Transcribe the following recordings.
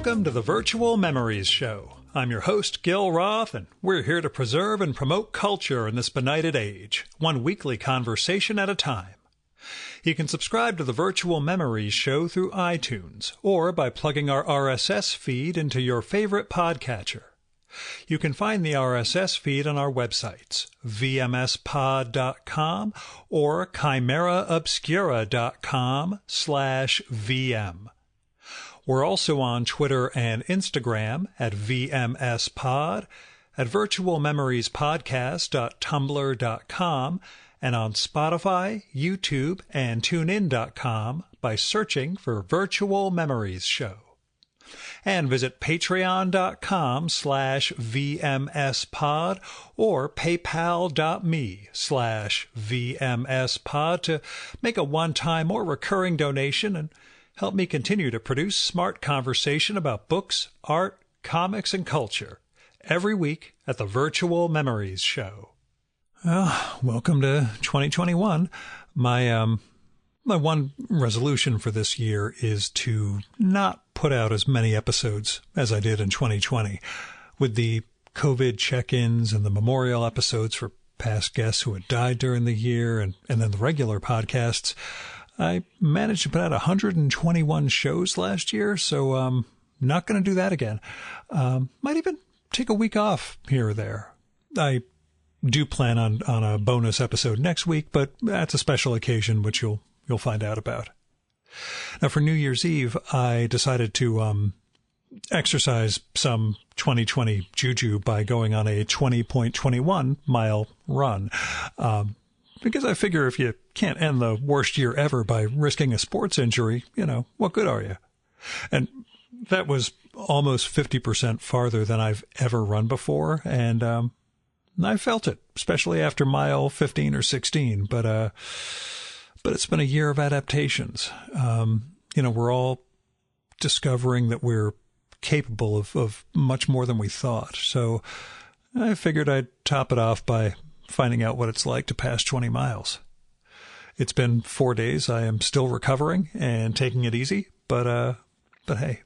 Welcome to the Virtual Memories Show. I'm your host, Gil Roth, and we're here to preserve and promote culture in this benighted age, one weekly conversation at a time. You can subscribe to the Virtual Memories Show through iTunes or by plugging our RSS feed into your favorite podcatcher. You can find the RSS feed on our websites, vmspod.com or chimeraobscura.com/VM. We're also on Twitter and Instagram at VMSPod, at virtualmemoriespodcast.tumblr.com, and on Spotify, YouTube, and TuneIn.com by searching for Virtual Memories Show. And visit patreon.com/VMSPod or paypal.me/VMSPod to make a one-time or recurring donation and help me continue to produce smart conversation about books, art, comics, and culture every week at the Virtual Memories Show. Well, welcome to 2021. My one resolution for this year is to not put out as many episodes as I did in 2020. With the COVID check-ins and the memorial episodes for past guests who had died during the year and then the regular podcasts, I managed to put out 121 shows last year, so I'm not going to do that again. Might even take a week off here or there. I do plan on a bonus episode next week, but that's a special occasion which you'll find out about. Now, for New Year's Eve, I decided to exercise some 2020 juju by going on a 20.21 mile run. Because I figure if you can't end the worst year ever by risking a sports injury, what good are you? And that was almost 50% farther than I've ever run before. And I felt it, especially after mile 15 or 16. But it's been a year of adaptations. We're all discovering that we're capable of much more than we thought. So I figured I'd top it off by finding out what it's like to pass 20 miles. It's been 4 days. I am still recovering and taking it easy, but hey.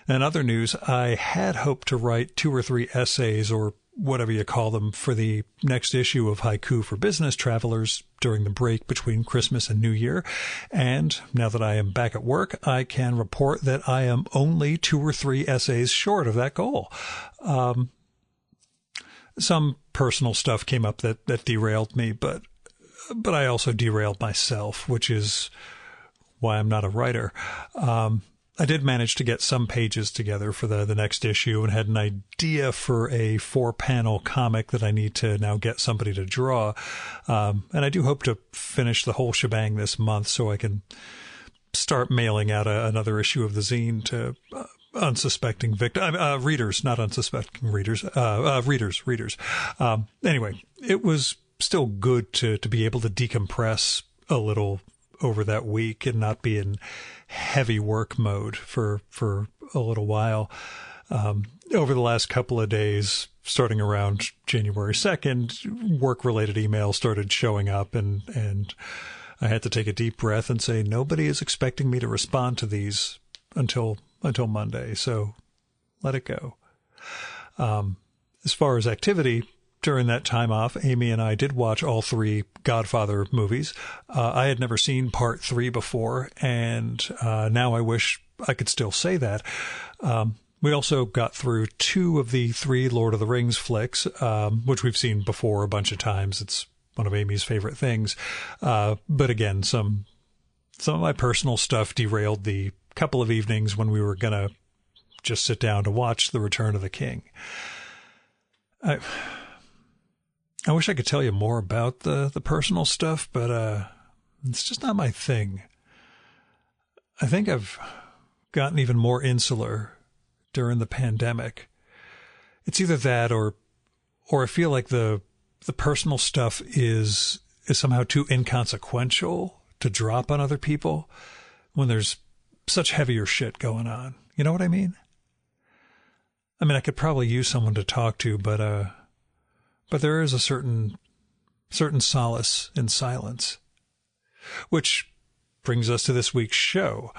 In other news, I had hoped to write 2 or 3 essays or whatever you call them for the next issue of Haiku for Business Travelers during the break between Christmas and New Year. And now that I am back at work, I can report that I am only 2 or 3 essays short of that goal. Some personal stuff came up that derailed me, but I also derailed myself, which is why I'm not a writer. I did manage to get some pages together for the next issue and had an idea for a 4-panel comic that I need to now get somebody to draw. And I do hope to finish the whole shebang this month so I can start mailing out another issue of the zine to unsuspecting readers, not unsuspecting readers, readers. Anyway, it was still good to be able to decompress a little over that week and not be in heavy work mode for a little while. Over the last couple of days, starting around January 2nd, work-related emails started showing up and I had to take a deep breath and say, nobody is expecting me to respond to these until Monday, so let it go. As far as activity, during that time off, Amy and I did watch all 3 Godfather movies. I had never seen part 3 before, and now I wish I could still say that. We also got through 2 of the 3 Lord of the Rings flicks, which we've seen before a bunch of times. It's one of Amy's favorite things. But again, some of my personal stuff derailed the couple of evenings when we were going to just sit down to watch The Return of the King. I wish I could tell you more about the personal stuff, but it's just not my thing. I think I've gotten even more insular during the pandemic. It's either that or I feel like the personal stuff is somehow too inconsequential to drop on other people when there's such heavier shit going on. You know what I mean? I could probably use someone to talk to, but there is a certain solace in silence. Which brings us to this week's show.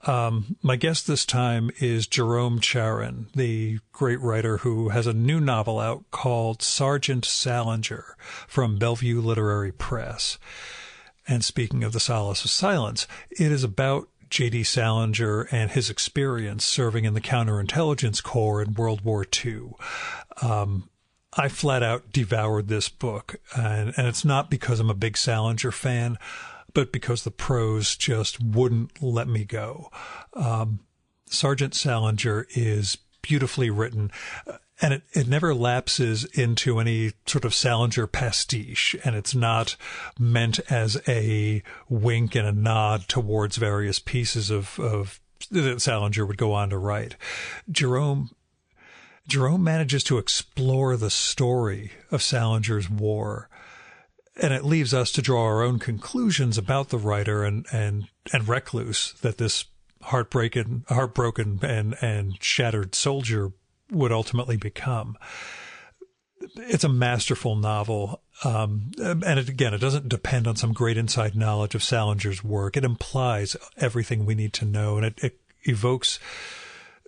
My guest this time is Jerome Charyn, the great writer who has a new novel out called Sergeant Salinger from Bellevue Literary Press. And speaking of the solace of silence, it is about J.D. Salinger and his experience serving in the Counterintelligence Corps in World War II. I flat out devoured this book, and it's not because I'm a big Salinger fan, but because the prose just wouldn't let me go. Sergeant Salinger is beautifully written, and it never lapses into any sort of Salinger pastiche, and it's not meant as a wink and a nod towards various pieces of that Salinger would go on to write. Jerome manages to explore the story of Salinger's war, and it leaves us to draw our own conclusions about the writer and recluse that this heartbroken and shattered soldier would ultimately become. It's a masterful novel. And it doesn't depend on some great inside knowledge of Salinger's work. It implies everything we need to know, and it evokes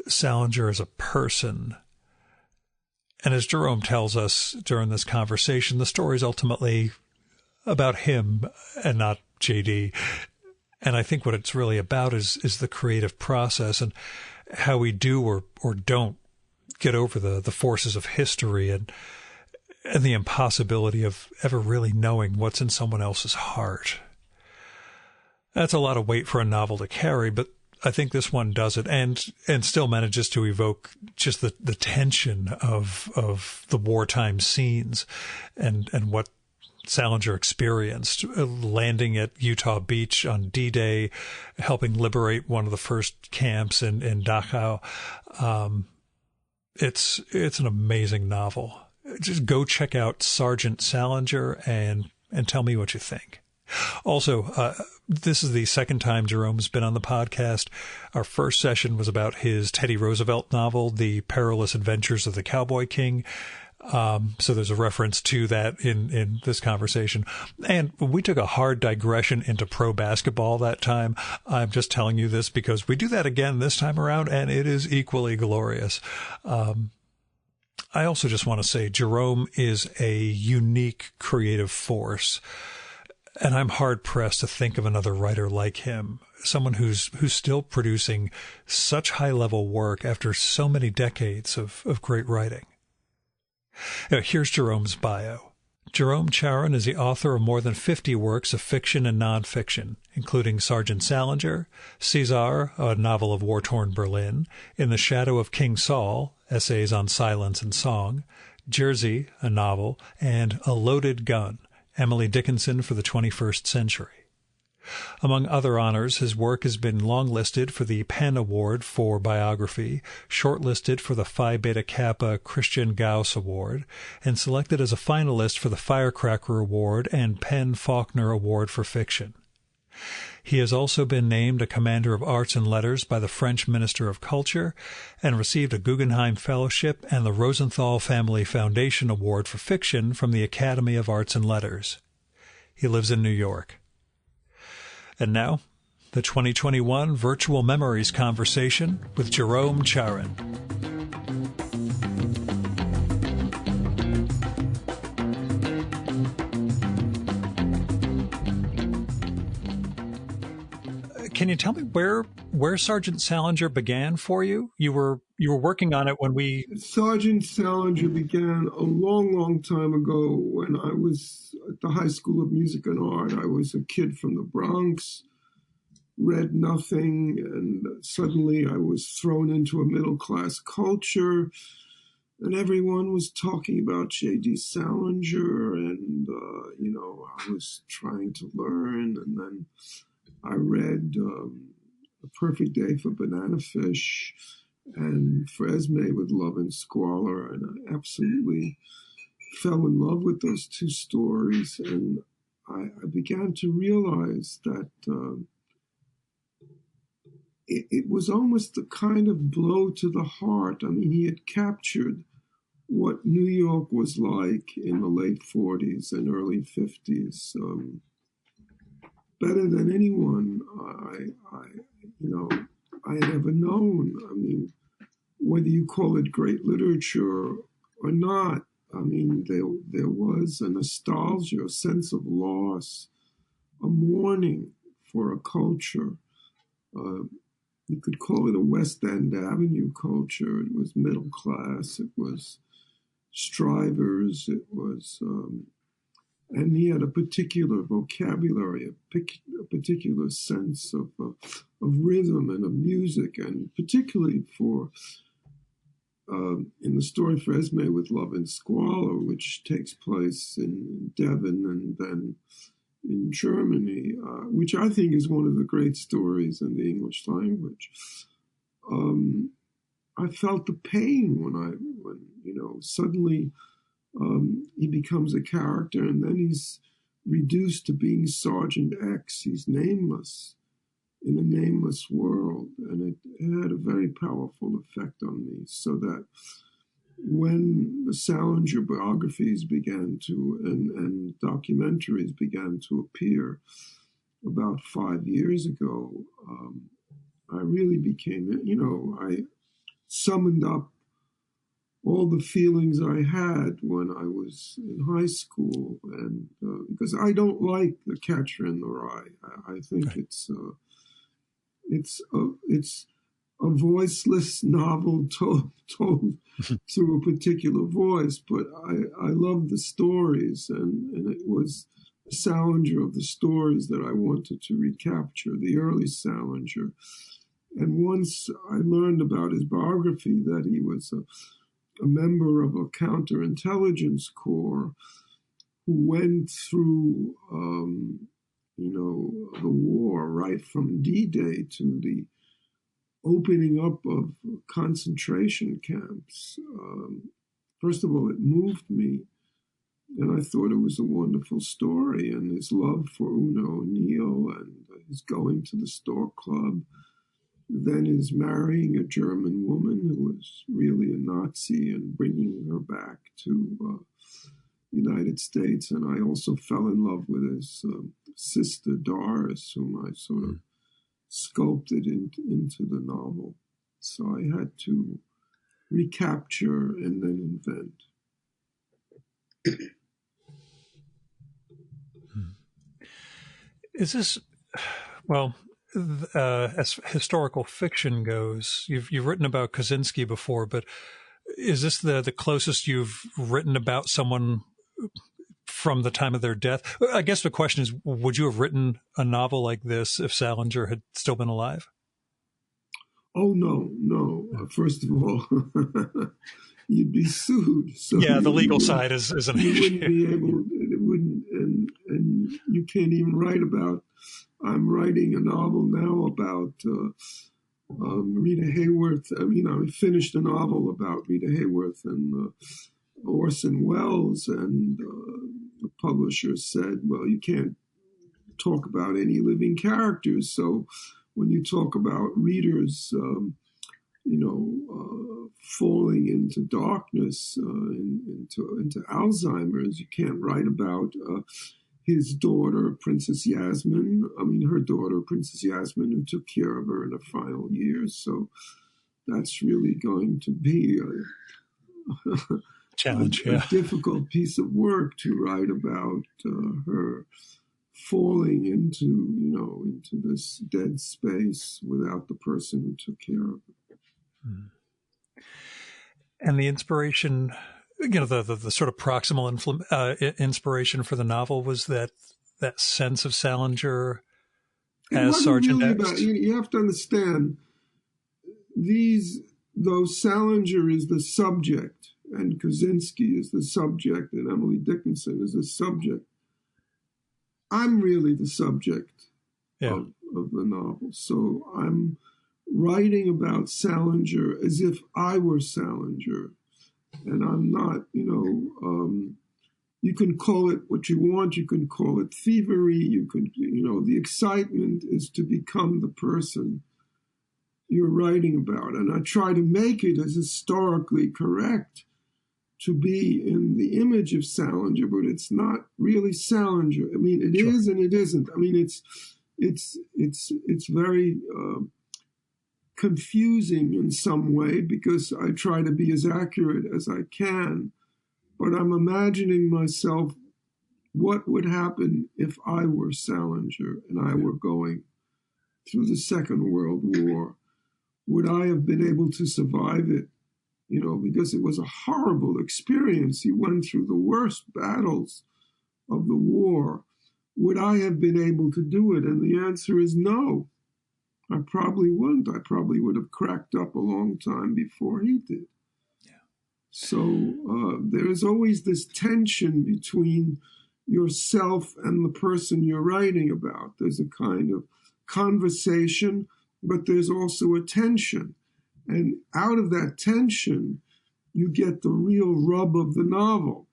Salinger as a person. And as Jerome tells us during this conversation, the story is ultimately about him and not J.D. And I think what it's really about is the creative process and how we do or don't get over the forces of history and the impossibility of ever really knowing what's in someone else's heart. That's a lot of weight for a novel to carry, but I think this one does it and still manages to evoke just the tension of the wartime scenes and what Salinger experienced, landing at Utah Beach on D-Day, helping liberate one of the first camps in Dachau. It's an amazing novel. Just go check out Sergeant Salinger and tell me what you think. Also, this is the second time Jerome's been on the podcast. Our first session was about his Teddy Roosevelt novel, The Perilous Adventures of the Cowboy King. So there's a reference to that in this conversation. And we took a hard digression into pro basketball that time. I'm just telling you this because we do that again this time around, and it is equally glorious. I also just want to say Jerome is a unique creative force, and I'm hard-pressed to think of another writer like him, someone who's still producing such high-level work after so many decades of great writing. Here's Jerome's bio. Jerome Charyn is the author of more than 50 works of fiction and nonfiction, including Sergeant Salinger, Caesar, a novel of war-torn Berlin, In the Shadow of King Saul, essays on silence and song, Jersey, a novel, and A Loaded Gun, Emily Dickinson for the 21st Century. Among other honors, his work has been longlisted for the PEN Award for Biography, shortlisted for the Phi Beta Kappa Christian Gauss Award, and selected as a finalist for the Firecracker Award and PEN Faulkner Award for Fiction. He has also been named a Commander of Arts and Letters by the French Minister of Culture and received a Guggenheim Fellowship and the Rosenthal Family Foundation Award for Fiction from the Academy of Arts and Letters. He lives in New York. And now, the 2021 Virtual Memories Conversation with Jerome Charyn. Can you tell me where Sergeant Salinger began for you? You were working on it when we... Sergeant Salinger began a long, long time ago when I was at the High School of Music and Art. I was a kid from the Bronx, read nothing, and suddenly I was thrown into a middle-class culture, and everyone was talking about J.D. Salinger, and, I was trying to learn, and then I read A Perfect Day for Banana Fish and Fresme with Love and Squalor, and I absolutely fell in love with those two stories, and I began to realize that it was almost a kind of blow to the heart. I mean, he had captured what New York was like in the late 40s and early 50s. Better than anyone. I had ever known. I mean, whether you call it great literature or not, I mean, there was a nostalgia, a sense of loss, a mourning for a culture. You could call it a West End Avenue culture. It was middle class. It was strivers. It was, and he had a particular vocabulary, a particular sense of rhythm and of music, and particularly for in the story for Esme with Love and Squalor, which takes place in Devon and then in Germany, which I think is one of the great stories in the English language. I felt the pain when suddenly he becomes a character and then he's reduced to being Sergeant X. He's nameless in a nameless world, and it had a very powerful effect on me, so that when the Salinger biographies began to, and documentaries began to appear about 5 years ago, I really became, I summoned up all the feelings I had when I was in high school, and because I don't like The Catcher in the Rye. I think it's a voiceless novel told through a particular voice, but I love the stories, and it was Salinger of the stories that I wanted to recapture, the early Salinger. And once I learned about his biography, that he was a member of a counterintelligence corps who went through, the war right from D-Day to the opening up of concentration camps. First of all, it moved me, and I thought it was a wonderful story, and his love for Una O'Neill and his going to the Stork Club, then his marrying a German woman who was really a Nazi and bringing her back to the United States. And I also fell in love with his sister Doris, whom I sort of sculpted into the novel. So I had to recapture and then invent. Is this, well, as historical fiction goes, you've written about Kaczynski before, but is this the closest you've written about someone from the time of their death? I guess the question is, would you have written a novel like this if Salinger had still been alive? Oh, no. First of all, you'd be sued. So yeah, the legal side is an issue. You wouldn't be able, it wouldn't, and you can't even write about, I'm writing a novel now about Rita Hayworth. I finished a novel about Rita Hayworth and Orson Welles, and the publisher said, well, you can't talk about any living characters. So when you talk about readers, falling into darkness, into Alzheimer's, you can't write about his daughter, Princess Yasmin. Her daughter, Princess Yasmin, who took care of her in her final years. So that's really going to be a challenge, a difficult piece of work to write about her falling into this dead space without the person who took care of her. And the inspiration, the sort of proximal inspiration for the novel was that sense of Salinger as Sergeant X. You have to understand, though Salinger is the subject and Kaczynski is the subject and Emily Dickinson is the subject, I'm really the subject of the novel. So I'm writing about Salinger as if I were Salinger. And I'm not, you can call it what you want. You can call it thievery. You could, the excitement is to become the person you're writing about. And I try to make it as historically correct to be in the image of Salinger, but it's not really Salinger. It is and it isn't. It's very confusing in some way because I try to be as accurate as I can. But I'm imagining myself, what would happen if I were Salinger and I were going through the Second World War? Would I have been able to survive it? You know, because it was a horrible experience. He went through the worst battles of the war. Would I have been able to do it? And the answer is no. I probably wouldn't. I probably would have cracked up a long time before he did. Yeah. So there is always this tension between yourself and the person you're writing about. There's a kind of conversation, but there's also a tension. And out of that tension, you get the real rub of the novel.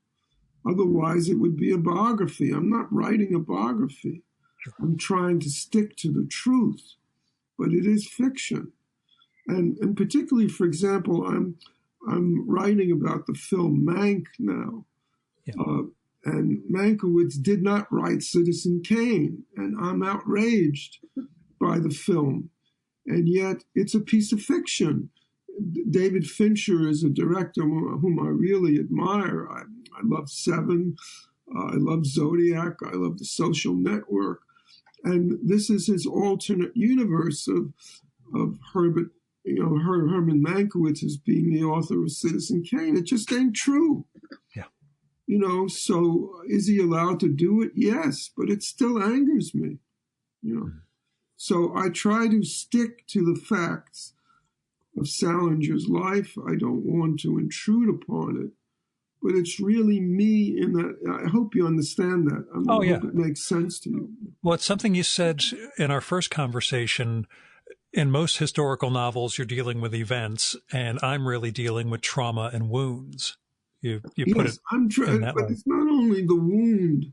Otherwise, it would be a biography. I'm not writing a biography. I'm trying to stick to the truth, but it is fiction. And particularly, for example, I'm writing about the film Mank now. Yeah. And Mankiewicz did not write Citizen Kane, and I'm outraged by the film. And yet it's a piece of fiction. David Fincher is a director whom I really admire. I love Seven. I love Zodiac. I love The Social Network. And this is his alternate universe of Herman Mankiewicz as being the author of Citizen Kane. It just ain't true. Yeah. You know, so is he allowed to do it? Yes, but it still angers me, you know. Mm-hmm. So I try to stick to the facts of Salinger's life. I don't want to intrude upon it, but it's really me in that. I hope you understand that. I hope it makes sense to you. Well, it's something you said in our first conversation. In most historical novels, you're dealing with events, and I'm really dealing with trauma and wounds. You put it in that way. But it's not only the wound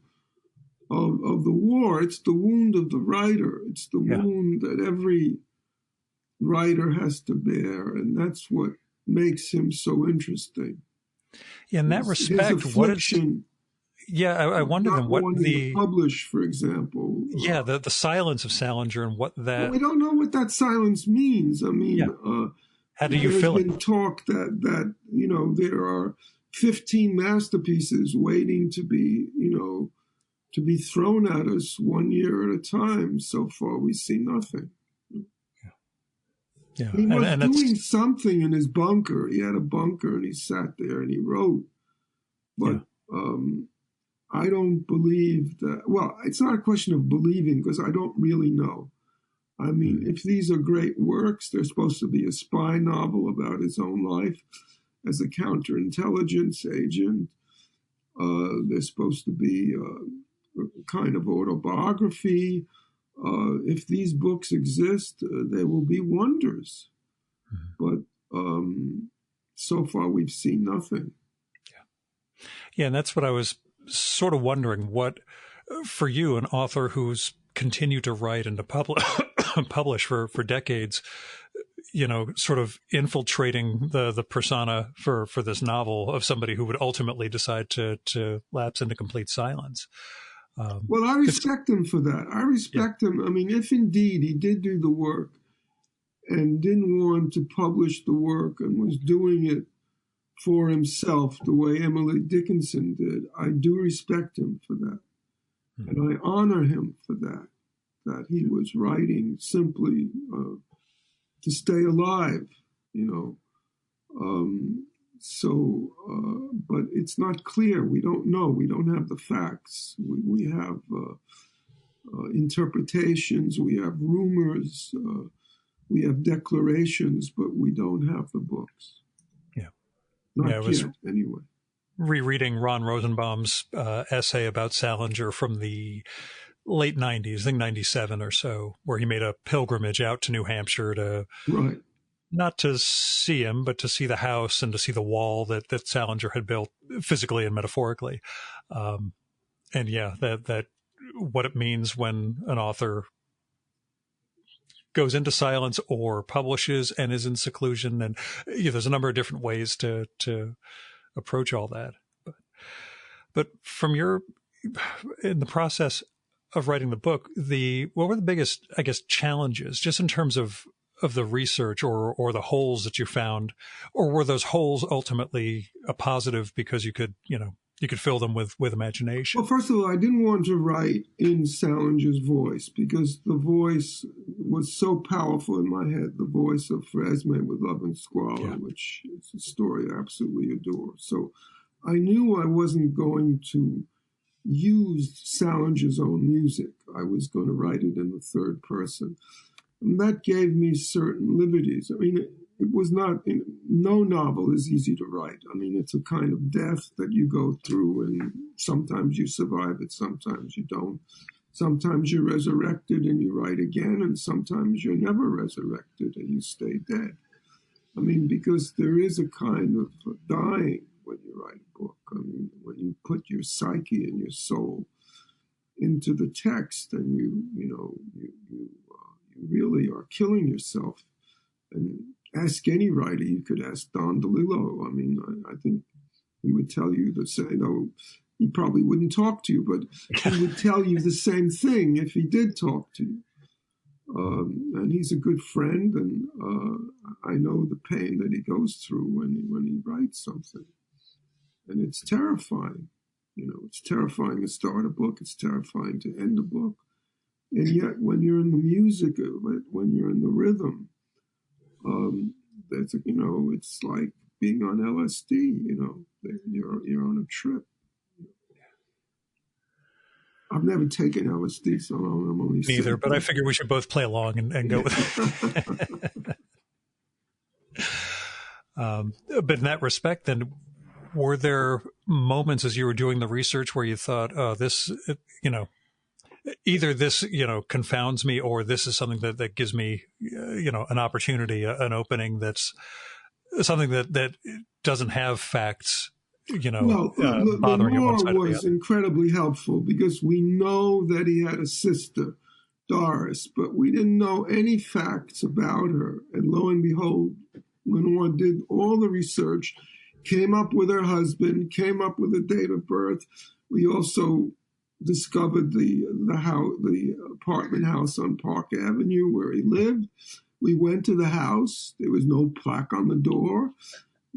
of the war, it's the wound of the writer. It's the wound that every writer has to bear, and that's what makes him so interesting. In that respect, what is... Yeah, I wonder then what the... publish, for example. Yeah, the silence of Salinger and what that... Well, we don't know what that silence means. I mean, how do you feel it? There's been talk that, you know, there are 15 masterpieces waiting to be, you know, to be thrown at us 1 year at a time. So far, we see nothing. Yeah. He was doing something in his bunker. He had a bunker and he sat there and he wrote. But I don't believe that. Well, it's not a question of believing because I don't really know. I mean, if these are great works, they're supposed to be a spy novel about his own life as a counterintelligence agent. They're supposed to be a kind of autobiography. If these books exist, they will be wonders. But so far, we've seen nothing. Yeah, and that's what I was sort of wondering. What, for you, an author who's continued to write and to publish for decades, you know, sort of infiltrating the persona for this novel of somebody who would ultimately decide to lapse into complete silence. Well, I respect him for that. I respect him. I mean, if indeed he did do the work and didn't want to publish the work and was doing it for himself the way Emily Dickinson did, I do respect him for that. And I honor him for that he was writing simply to stay alive, you know. But it's not clear. We don't know. We don't have the facts. We have interpretations. We have rumors. We have declarations, but we don't have the books. Not yet, anyway. Rereading Ron Rosenbaum's essay about Salinger from the late 90s, I think 97 or so, where he made a pilgrimage out to New Hampshire to... Right. Not to see him, but to see the house and to see the wall that Salinger had built physically and metaphorically. And that what it means when an author goes into silence or publishes and is in seclusion. And there's a number of different ways to approach all that. But from in the process of writing the book, what were the biggest, I guess, challenges just in terms of the research or the holes that you found, or were those holes ultimately a positive because you could fill them with imagination? Well, first of all, I didn't want to write in Salinger's voice because the voice was so powerful in my head, the voice of Fresme with Love and Squalor, which is a story I absolutely adore. So I knew I wasn't going to use Salinger's own music. I was going to write it in the third person. And that gave me certain liberties. I mean, it was not, no novel is easy to write. I mean, it's a kind of death that you go through, and sometimes you survive it, sometimes you don't. Sometimes you're resurrected and you write again, and sometimes you're never resurrected and you stay dead. I mean, because there is a kind of dying when you write a book. I mean, when you put your psyche and your soul into the text, and you really are killing yourself. And ask any writer. You could ask Don DeLillo. I mean, I think he would tell you the same. He probably wouldn't talk to you, but he would tell you the same thing if he did talk to you. And he's a good friend, and I know the pain that he goes through when he writes something. And it's terrifying. It's terrifying to start a book. It's terrifying to end a book. And yet, when you're in the music of it, when you're in the rhythm, it's like being on LSD. You're on a trip. I've never taken LSD, so I'm only neither. But I figure we should both play along and go with it. But in that respect, then, were there moments as you were doing the research where you thought, "Oh, this, either this, confounds me, or this is something that gives me, an opportunity, an opening that's something that doesn't have facts, bothering it one side or the was other." Incredibly helpful because we know that he had a sister, Doris, but we didn't know any facts about her. And lo and behold, Lenore did all the research, came up with her husband, came up with a date of birth. We also discovered the apartment house on Park Avenue where he lived. We went to the house. There was no plaque on the door.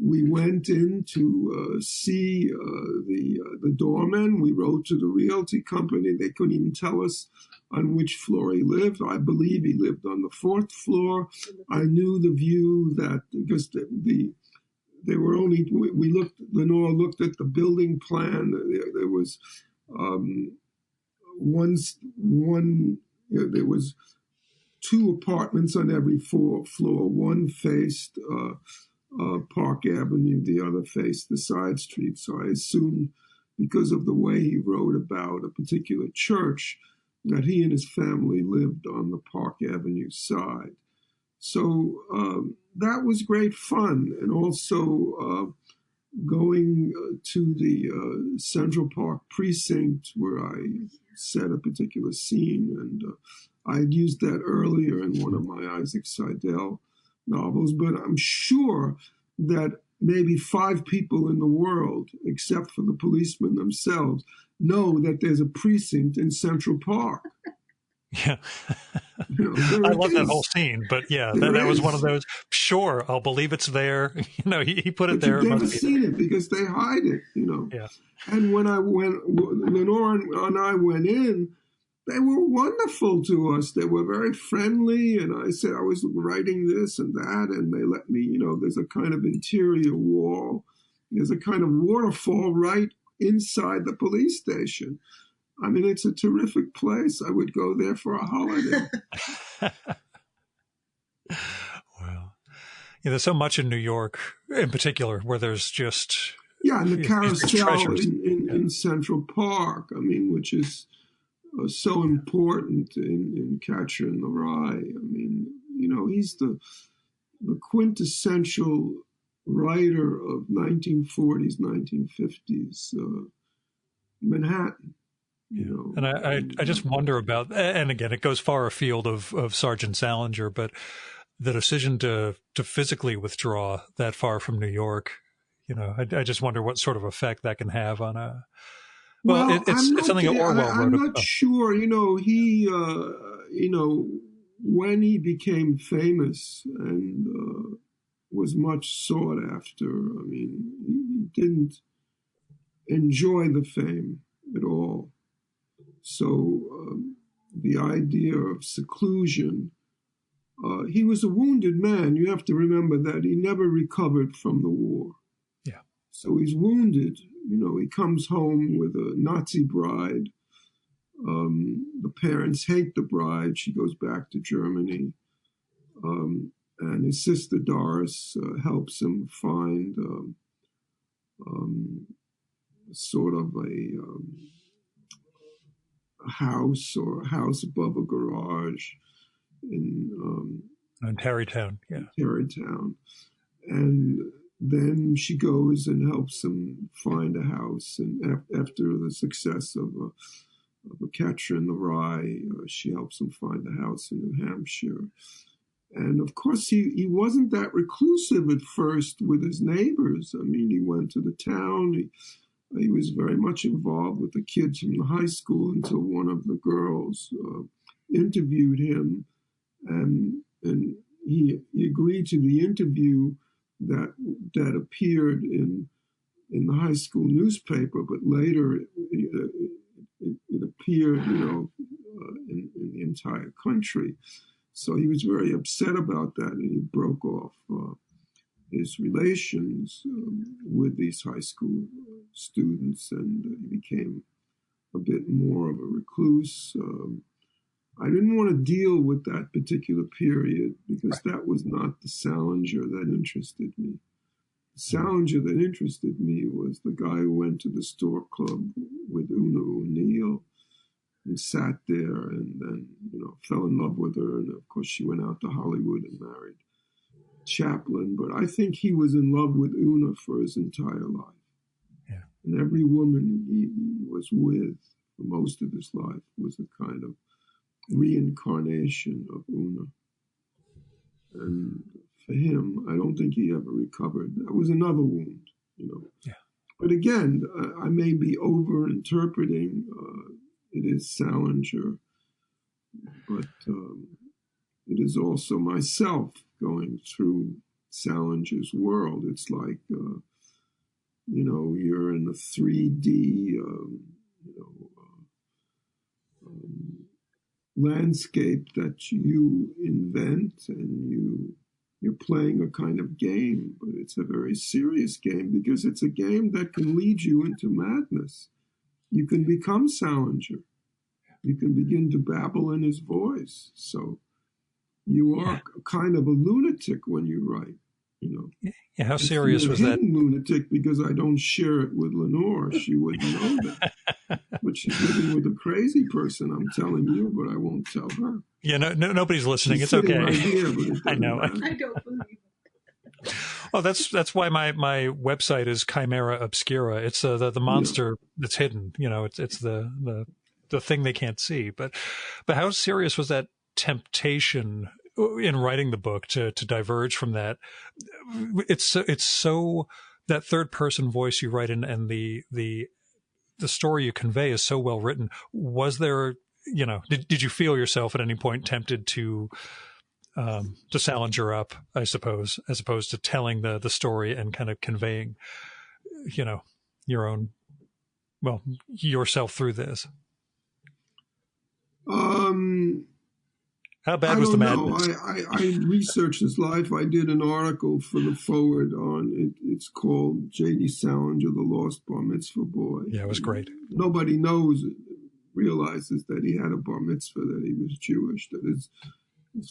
We went in to see the doorman. We wrote to the realty company. They couldn't even tell us on which floor he lived. I believe he lived on the fourth floor. I knew the view that because they were only, Lenore looked at the building plan. There was there was two apartments on every floor. One faced Park Avenue, the other faced the side street. So I assumed, because of the way he wrote about a particular church, that he and his family lived on the Park Avenue side. So that was great fun. And also going to the Central Park precinct where I set a particular scene. And I had used that earlier in one of my Isaac Seidel novels. But I'm sure that maybe 5 people in the world, except for the policemen themselves, know that there's a precinct in Central Park. Yeah. I love that whole scene, but that was one of those, sure, I'll believe it's there. He put it there. You've never seen it because they hide it, Yeah. And when Lenore and I went in, they were wonderful to us. They were very friendly. And I said I was writing this and that. And they let me, there's a kind of interior wall. There's a kind of waterfall right inside the police station. I mean, it's a terrific place. I would go there for a holiday. Well, there's so much in New York in particular where there's just... Yeah, and the carousel in Central Park, I mean, which is so important in Catcher in the Rye. I mean, he's the quintessential writer of 1940s, 1950s Manhattan. And I just wonder about, and again, it goes far afield of Sergeant Salinger, but the decision to physically withdraw that far from New York, I just wonder what sort of effect that can have on a. Well, it's something that Orwell wrote about. I'm not sure. He, when he became famous and was much sought after, I mean, he didn't enjoy the fame at all. So the idea of seclusion, he was a wounded man. You have to remember that he never recovered from the war. Yeah. So he's wounded. You know, he comes home with a Nazi bride. The parents hate the bride. She goes back to Germany. And his sister Doris helps him find sort of a house or a house above a garage in Tarrytown, yeah. Tarrytown. And then she goes and helps him find a house. And after the success of A Catcher in the Rye, she helps him find a house in New Hampshire. And of course, he wasn't that reclusive at first with his neighbors. I mean, he went to the town. He was very much involved with the kids from the high school until one of the girls interviewed him. And he agreed to the interview that appeared in the high school newspaper, but later it appeared, in the entire country. So he was very upset about that, and he broke off his relations with these high school students, and he became a bit more of a recluse. I didn't want to deal with that particular period because that was not the Salinger that interested me. The Salinger that interested me was the guy who went to the Stork Club with Una O'Neill and sat there and then, fell in love with her. And of course, she went out to Hollywood and married Chaplin. But I think he was in love with Una for his entire life. Yeah. And every woman he was with for most of his life was a kind of reincarnation of Una. And for him, I don't think he ever recovered. That was another wound, Yeah. But again, I may be over-interpreting. It is Salinger, but it is also myself going through Salinger's world. It's like, you're in a 3D, landscape that you invent, and you're playing a kind of game, but it's a very serious game because it's a game that can lead you into madness. You can become Salinger. You can begin to babble in his voice. So you are kind of a lunatic when you write, Yeah, how serious was that? Lunatic because I don't share it with Lenore. She wouldn't know that. But she's living with a crazy person, I'm telling you, but I won't tell her. Yeah, nobody's listening. She's it's okay. Right here, but I know. Matter. I don't believe it. Oh, that's why my website is Chimera Obscura. It's the monster that's hidden. It's the thing they can't see. But how serious was that temptation in writing the book to diverge from that? It's so that third person voice you write in, and the story you convey is so well written. Was there, did you feel yourself at any point tempted to Salinger up, I suppose, as opposed to telling the story and kind of conveying, your own, yourself through this? How bad was the madness? I researched his life. I did an article for the Forward on it. It's called J.D. Salinger, the Lost Bar Mitzvah Boy. Yeah, it was great. Nobody realizes that he had a bar mitzvah, that he was Jewish, that his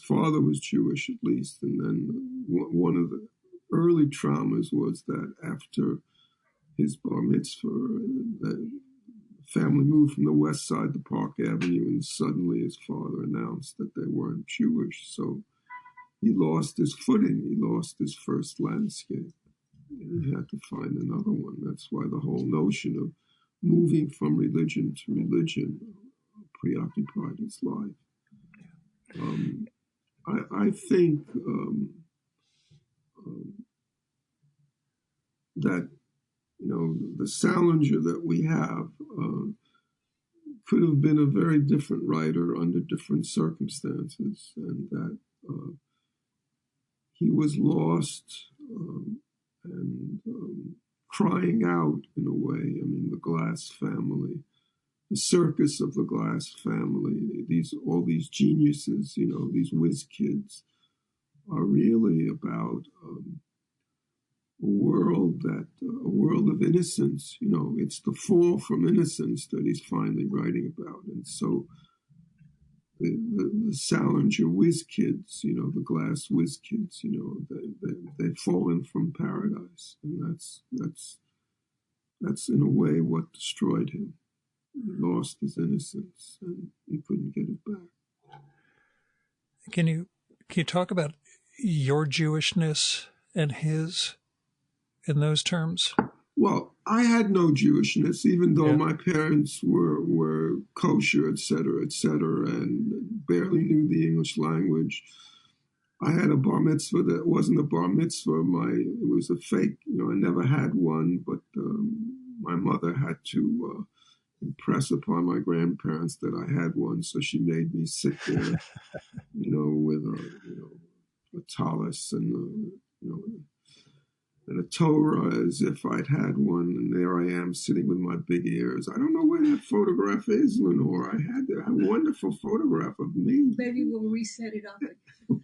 father was Jewish at least. And then one of the early traumas was that after his bar mitzvah, the family moved from the west side to Park Avenue, and suddenly his father announced that they weren't Jewish. So he lost his footing. He lost his first landscape. And he had to find another one. That's why the whole notion of moving from religion to religion preoccupied his life. I think that, the Salinger that we have could have been a very different writer under different circumstances, and that he was lost and crying out in a way. I mean, the Glass family, the circus of the Glass family, all these geniuses, these whiz kids, are really about a world of innocence. It's the fall from innocence that he's finally writing about. And so the Salinger whiz kids, the Glass whiz kids, they've fallen from paradise, and that's in a way what destroyed him. He lost his innocence, and he couldn't get it back. Can you talk about your Jewishness and his in those terms? Well, I had no Jewishness, even though my parents were kosher, et cetera, and barely knew the English language. I had a bar mitzvah that wasn't a bar mitzvah. It was a fake. I never had one, but my mother had to impress upon my grandparents that I had one, so she made me sit there, with a tallis and a Torah as if I'd had one, and there I am sitting with my big ears. I don't know where that photograph is, Lenore. I had a wonderful photograph of me. Maybe we'll reset it up.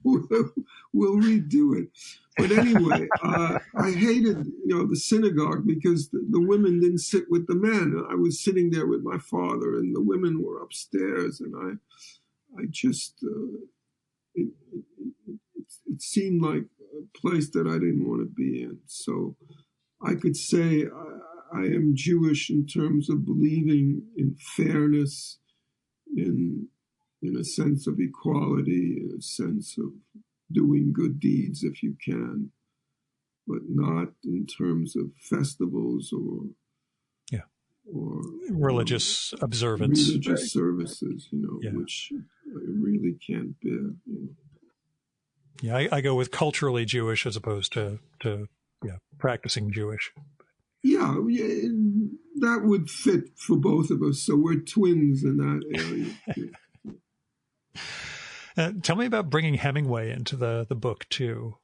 We'll redo it. But anyway, I hated, the synagogue because the women didn't sit with the men. I was sitting there with my father, and the women were upstairs, and I just, it seemed like a place that I didn't want to be in. So I could say I am Jewish in terms of believing in fairness, in a sense of equality, in a sense of doing good deeds if you can, but not in terms of festivals or religious observance, religious services, which I really can't bear. Yeah, I go with culturally Jewish as opposed to practicing Jewish. Yeah, that would fit for both of us. So we're twins in that area. Tell me about bringing Hemingway into the book too,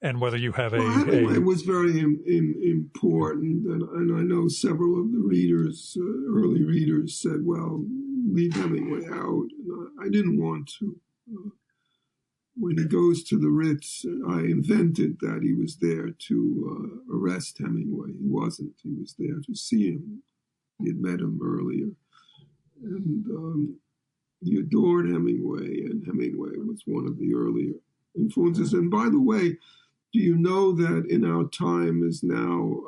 and whether you have Hemingway was very important, and I know several of the readers, early readers, said, "Well, leave Hemingway out." And I didn't want to. When he goes to the Ritz, I invented that he was there to arrest Hemingway. He wasn't. He was there to see him. He had met him earlier. And he adored Hemingway, and Hemingway was one of the earlier influences. And by the way, do you know that In Our Time is now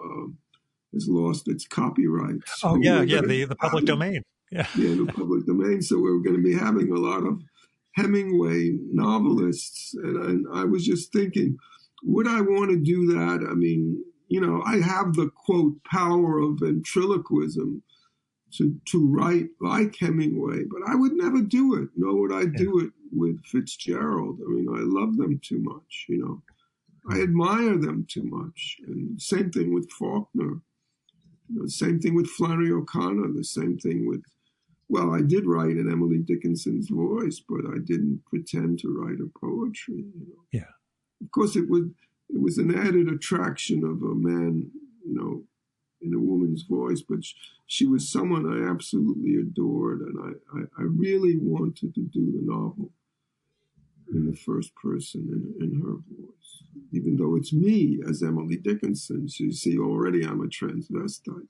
has lost its copyrights? Oh, the public domain. Yeah, the public domain. So we're going to be having a lot of Hemingway novelists, and I was just thinking, would I want to do that? I mean, I have the, quote, power of ventriloquism to write like Hemingway, but I would never do it, nor would I do it with Fitzgerald. I mean, I love them too much, I admire them too much. And same thing with Faulkner, same thing with Flannery O'Connor, the same thing with, well, I did write in Emily Dickinson's voice, but I didn't pretend to write her poetry. Yeah. Of course, it was an added attraction of a man, in a woman's voice, but she was someone I absolutely adored, and I really wanted to do the novel in the first person in her voice, even though it's me as Emily Dickinson. So you see, already I'm a transvestite.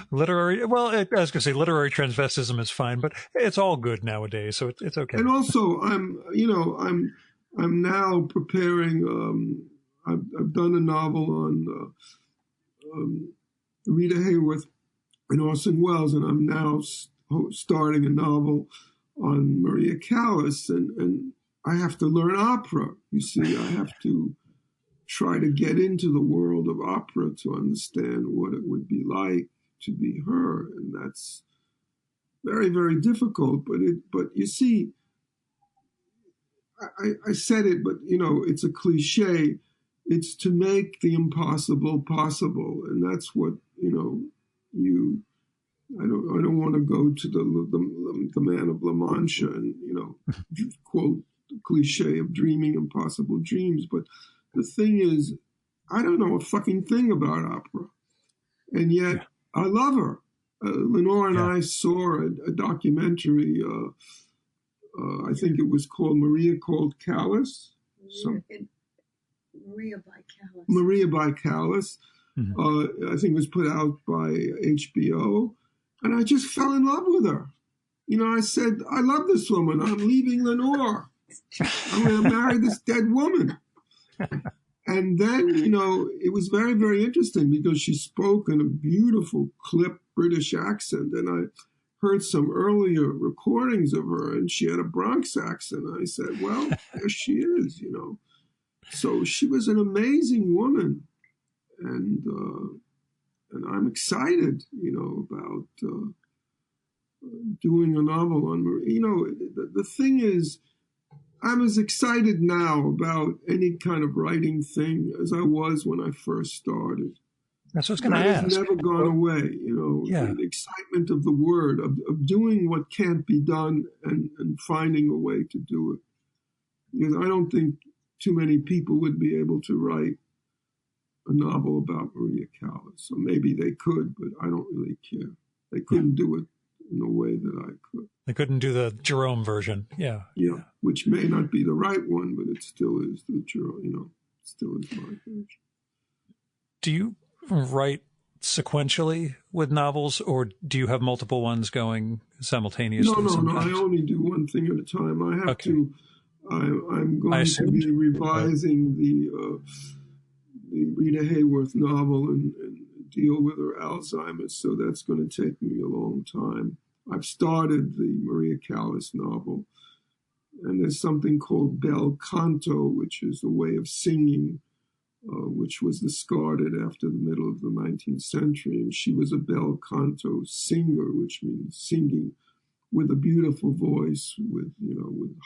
Literary, well, I was going to say literary transvestism is fine, but it's all good nowadays, so it's okay. And also, I'm now preparing. I've done a novel on Rita Hayworth and Orson Welles, and I'm now starting a novel on Maria Callas, and I have to learn opera. You see, I have to try to get into the world of opera to understand what it would be like to be her, and that's very, very difficult. But you see, I said it, but it's a cliche. It's to make the impossible possible, and that's what I don't want to go to the man of La Mancha and, quote the cliche of dreaming impossible dreams. But the thing is, I don't know a fucking thing about opera. And yet I love her. Lenore and I saw a documentary, I think it was called Maria Called Callas. Maria by Callas. Maria by Callas. Mm-hmm. I think it was put out by HBO. And I just fell in love with her. I said, I love this woman. I'm leaving Lenore. I'm going to marry this dead woman. And then, it was very, very interesting because she spoke in a beautiful, clipped British accent. And I heard some earlier recordings of her, and she had a Bronx accent. I said, well, there she is, So she was an amazing woman. And I'm excited, about doing a novel on Marie. The thing is, I'm as excited now about any kind of writing thing as I was when I first started. That's what I was going to ask. That has never gone away, the excitement of the word, of doing what can't be done and finding a way to do it. Because I don't think too many people would be able to write a novel about Maria Callas. So maybe they could, but I don't really care. They couldn't do it in a way that I could. They couldn't do the Jerome version. Yeah, which may not be the right one, but it still is the Jerome, still is my version. Do you write sequentially with novels, or do you have multiple ones going simultaneously? No. I only do one thing at a time. I have to. I'm going to be revising the Rita Hayworth novel and deal with her Alzheimer's, so that's going to take me a long time. I've started the Maria Callas novel, and there's something called bel canto, which is a way of singing, which was discarded after the middle of the 19th century, and she was a bel canto singer, which means singing with a beautiful voice, with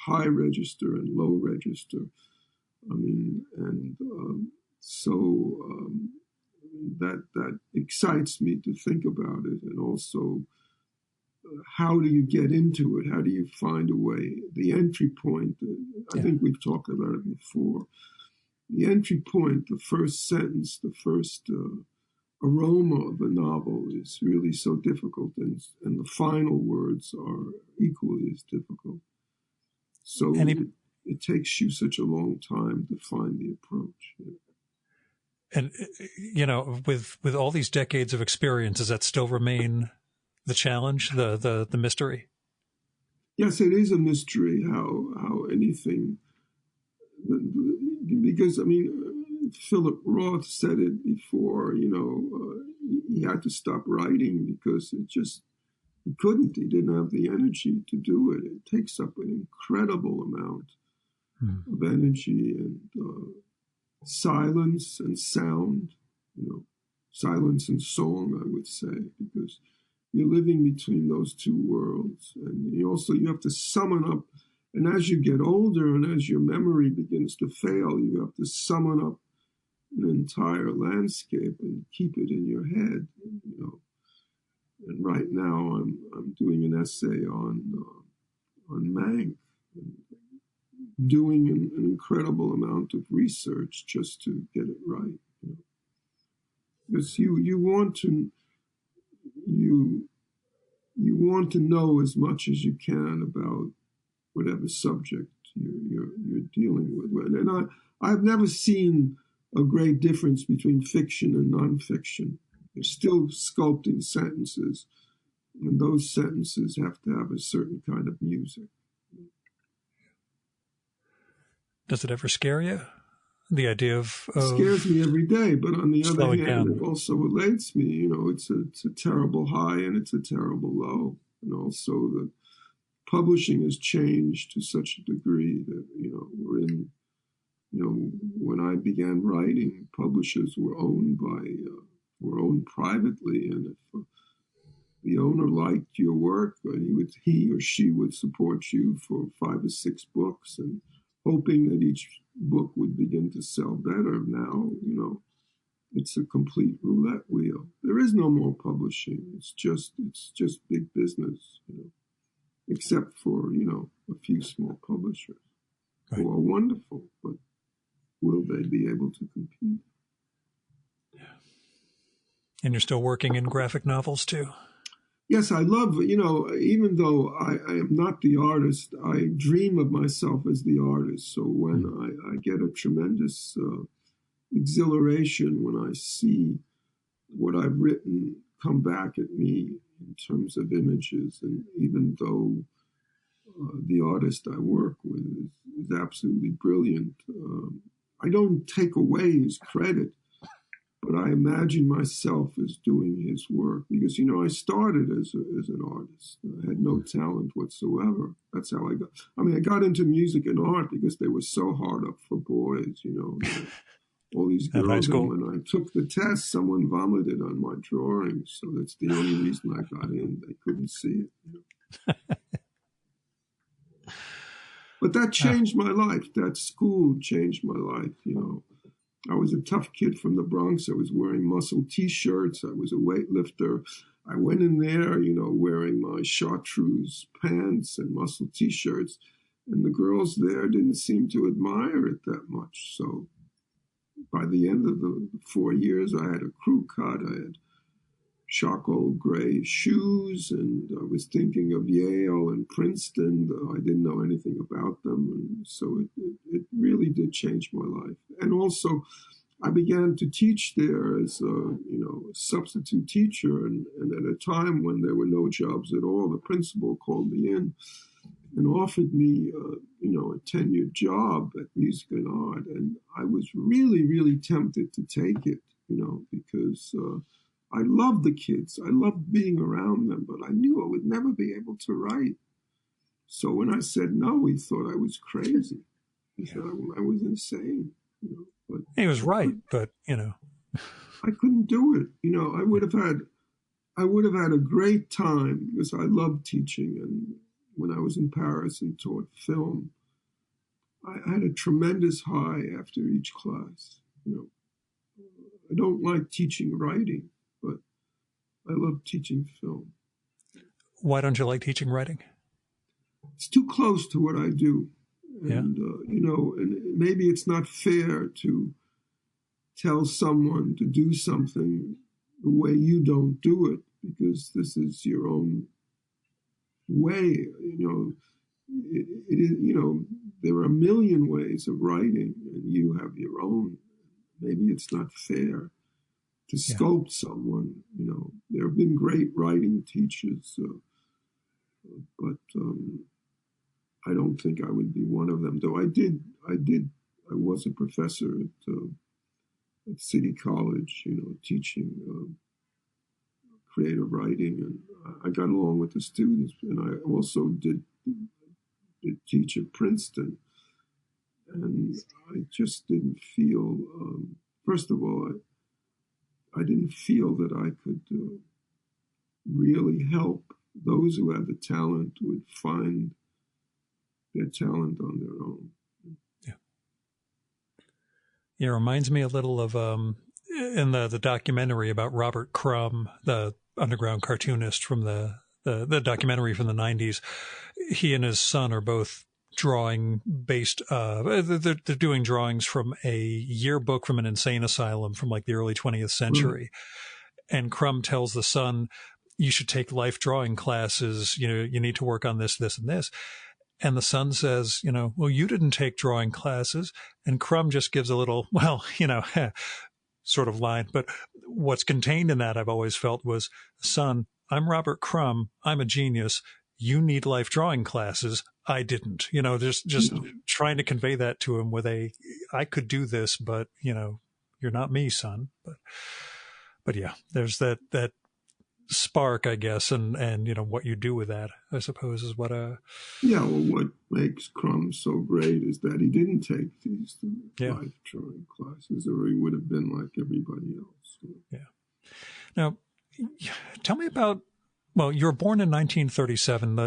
high register and low register. That excites me to think about it, and also how do you get into it? How do you find a way? The entry point, I think we've talked about it before. The entry point, the first sentence, the first aroma of a novel is really so difficult, and the final words are equally as difficult. So it takes you such a long time to find the approach. And, with all these decades of experience, does that still remain the challenge, the mystery? Yes, it is a mystery how anything, because, Philip Roth said it before, he had to stop writing because he couldn't, he didn't have the energy to do it. It takes up an incredible amount of energy and silence and sound, silence and song, I would say, because you're living between those two worlds. And you have to summon up, and as you get older and as your memory begins to fail, you have to summon up an entire landscape and keep it in your head, And right now I'm doing an essay on Mank, doing an incredible amount of research just to get it right. Because you want to know as much as you can about whatever subject you're dealing with. And I've never seen a great difference between fiction and nonfiction. You're still sculpting sentences, and those sentences have to have a certain kind of music. Does it ever scare you? The idea of it scares me every day, but on the other hand, down. It also elates me. It's a terrible high and it's a terrible low. And also the publishing has changed to such a degree that, we're in, when I began writing, publishers were owned privately. And if the owner liked your work, he or she would support you for 5 or 6 books, and hoping that each book would begin to sell better. Now, it's a complete roulette wheel. There is no more publishing. It's just big business, except for, a few small publishers who are wonderful, but will they be able to compete? Yeah. And you're still working in graphic novels too? Yes, I love, even though I am not the artist, I dream of myself as the artist. So when I get a tremendous exhilaration when I see what I've written come back at me in terms of images. And even though the artist I work with is absolutely brilliant, I don't take away his credit. But I imagine myself as doing his work because, I started as an artist. I had no talent whatsoever. That's how I got. I got into music and art because they were so hard up for boys, all these girls. And when I took the test, someone vomited on my drawings. So that's the only reason I got in. They couldn't see it. But that changed my life. That school changed my life, I was a tough kid from the Bronx. I was wearing muscle T-shirts. I was a weightlifter. I went in there, wearing my chartreuse pants and muscle T-shirts. And the girls there didn't seem to admire it that much. So by the end of the 4 years, I had a crew cut. I had charcoal gray shoes. And I was thinking of Yale and Princeton. I didn't know anything about them. And so it really did change my life. And also, I began to teach there as a substitute teacher. And at a time when there were no jobs at all, the principal called me in and offered me, a tenured job at music and art. And I was really, really tempted to take it, because I loved the kids. I loved being around them, but I knew I would never be able to write. So when I said no, he thought I was crazy. He said I was insane. But he was right, but I couldn't do it. I would have had a great time because I loved teaching. And when I was in Paris and taught film, I had a tremendous high after each class. I don't like teaching writing, but I love teaching film. Why don't you like teaching writing? It's too close to what I do. And, and maybe it's not fair to tell someone to do something the way you don't do it, because this is your own way. It is, there are a million ways of writing, and you have your own. Maybe it's not fair to sculpt someone. There have been great writing teachers, but I don't think I would be one of them. Though I was a professor at City College, teaching creative writing, and I got along with the students. And I also did teach at Princeton, and I just didn't feel. First of all, I didn't feel that I could really help those who had the talent would find their talent on their own. Yeah, it reminds me a little of in the documentary about Robert Crumb, the underground cartoonist from the documentary from the 90s. He and his son are both drawing based, they're doing drawings from a yearbook from an insane asylum from like the early 20th century. And Crumb tells the son, you should take life drawing classes. You need to work on this, this, and this. And the son says, well, you didn't take drawing classes. And Crumb just gives a little, sort of line. But what's contained in that, I've always felt, was, son, I'm Robert Crumb. I'm a genius. You need life drawing classes. I didn't. Just trying to convey that to him with I could do this, but, you're not me, son. But yeah, there's that spark, I guess, and what you do with that, I suppose, is what what makes Crumb so great is that he didn't take these life drawing classes, or he would have been like everybody else. Yeah. Now, tell me about, well, you were born in 1937.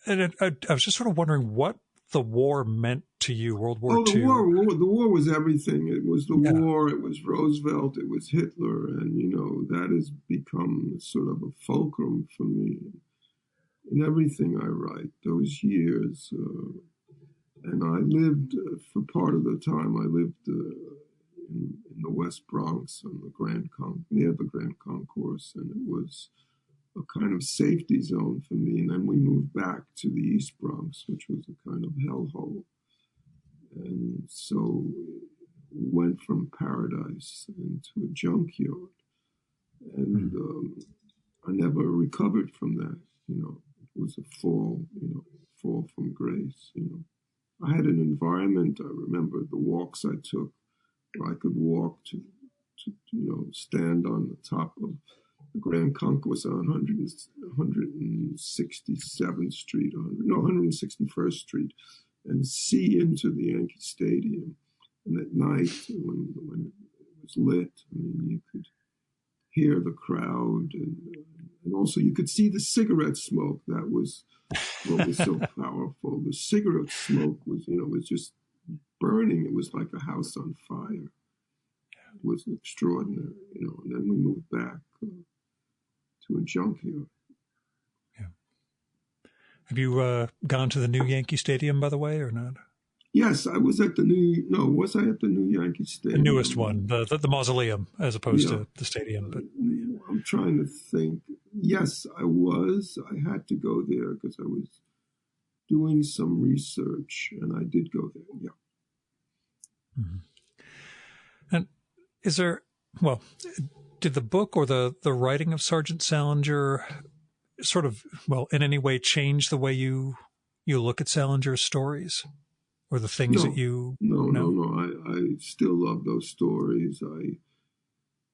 I was just sort of wondering what the war meant to you, World War Oh, II. the war was everything. It was the Yeah. war, it was Roosevelt, it was Hitler, and, that has become sort of a fulcrum for me in everything I write, those years. And I lived, for part of the time, I lived in the West Bronx on the near the Grand Concourse, and it was a kind of safety zone for me. And then we moved back to the East Bronx, which was a kind of hellhole. And so we went from paradise into a junkyard. And I never recovered from that. It was a fall from grace. I had an environment. I remember the walks I took where I could walk to stand on the top of the Grand Concourse on 167th Street, 161st Street, and see into the Yankee Stadium. And at night, when it was lit, you could hear the crowd, and also you could see the cigarette smoke. That was what was so powerful. The cigarette smoke was just burning. It was like a house on fire. It was extraordinary, And then we moved back to a junkyard. Yeah. Have you gone to the new Yankee Stadium, by the way, or not? Yes, I was at was I at the new Yankee Stadium? The newest one, the mausoleum, as opposed to the stadium. But I'm trying to think. Yes, I was. I had to go there because I was doing some research, and I did go there. Yeah. Mm-hmm. And did the book or the writing of Sergeant Salinger sort of, in any way change the way you look at Salinger's stories? Or the things that you... No. I still love those stories. I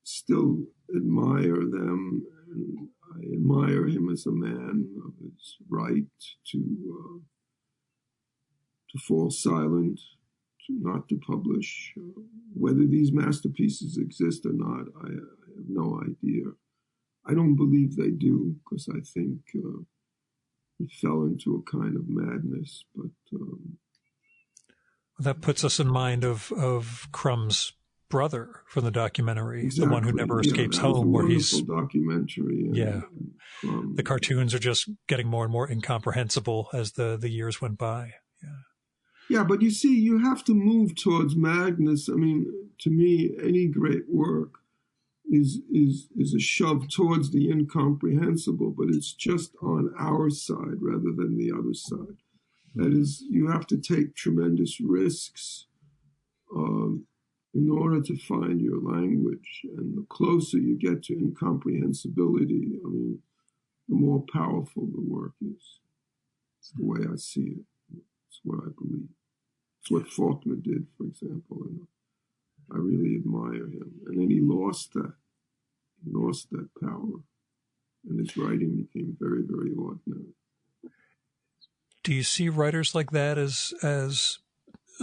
still admire them. And I admire him as a man of his right to fall silent, not to publish. Whether these masterpieces exist or not, I have no idea. I don't believe they do, because I think he fell into a kind of madness, but... that puts us in mind of Crumb's brother from the documentary, exactly. The one who never escapes home, where he's documentary. The cartoons are just getting more and more incomprehensible as the years went by. Yeah, but you see, you have to move towards madness. I mean, to me, any great work is a shove towards the incomprehensible, but it's just on our side rather than the other side. That is, you have to take tremendous risks in order to find your language. And the closer you get to incomprehensibility, the more powerful the work is. It's the way I see it. It's what I believe. It's what Faulkner did, for example. And I really admire him. And then he lost that. He lost that power. And his writing became very, very ordinary. Do you see writers like that as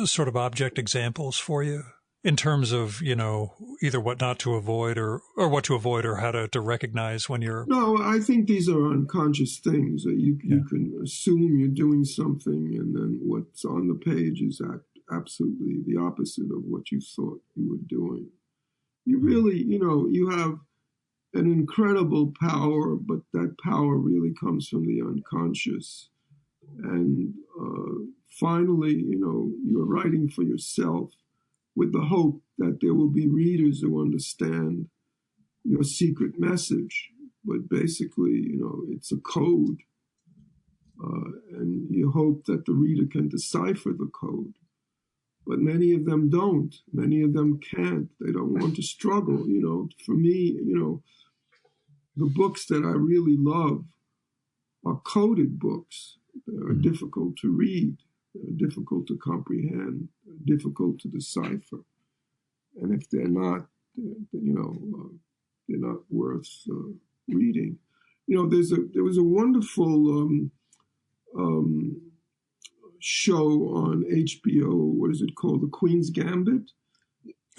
sort of object examples for you in terms of, either what not to avoid or what to avoid or how to recognize when you're... No, I think these are unconscious things that you can assume you're doing something, and then what's on the page is absolutely the opposite of what you thought you were doing. You really, you have an incredible power, but that power really comes from the unconscious. And finally, you're writing for yourself with the hope that there will be readers who understand your secret message. But basically, it's a code. And you hope that the reader can decipher the code. But many of them don't. Many of them can't. They don't want to struggle. For me, the books that I really love are coded books. They're difficult to read, they're difficult to comprehend, they're difficult to decipher. And if they're not, they're not worth reading. There was a wonderful show on HBO. What is it called? The Queen's Gambit.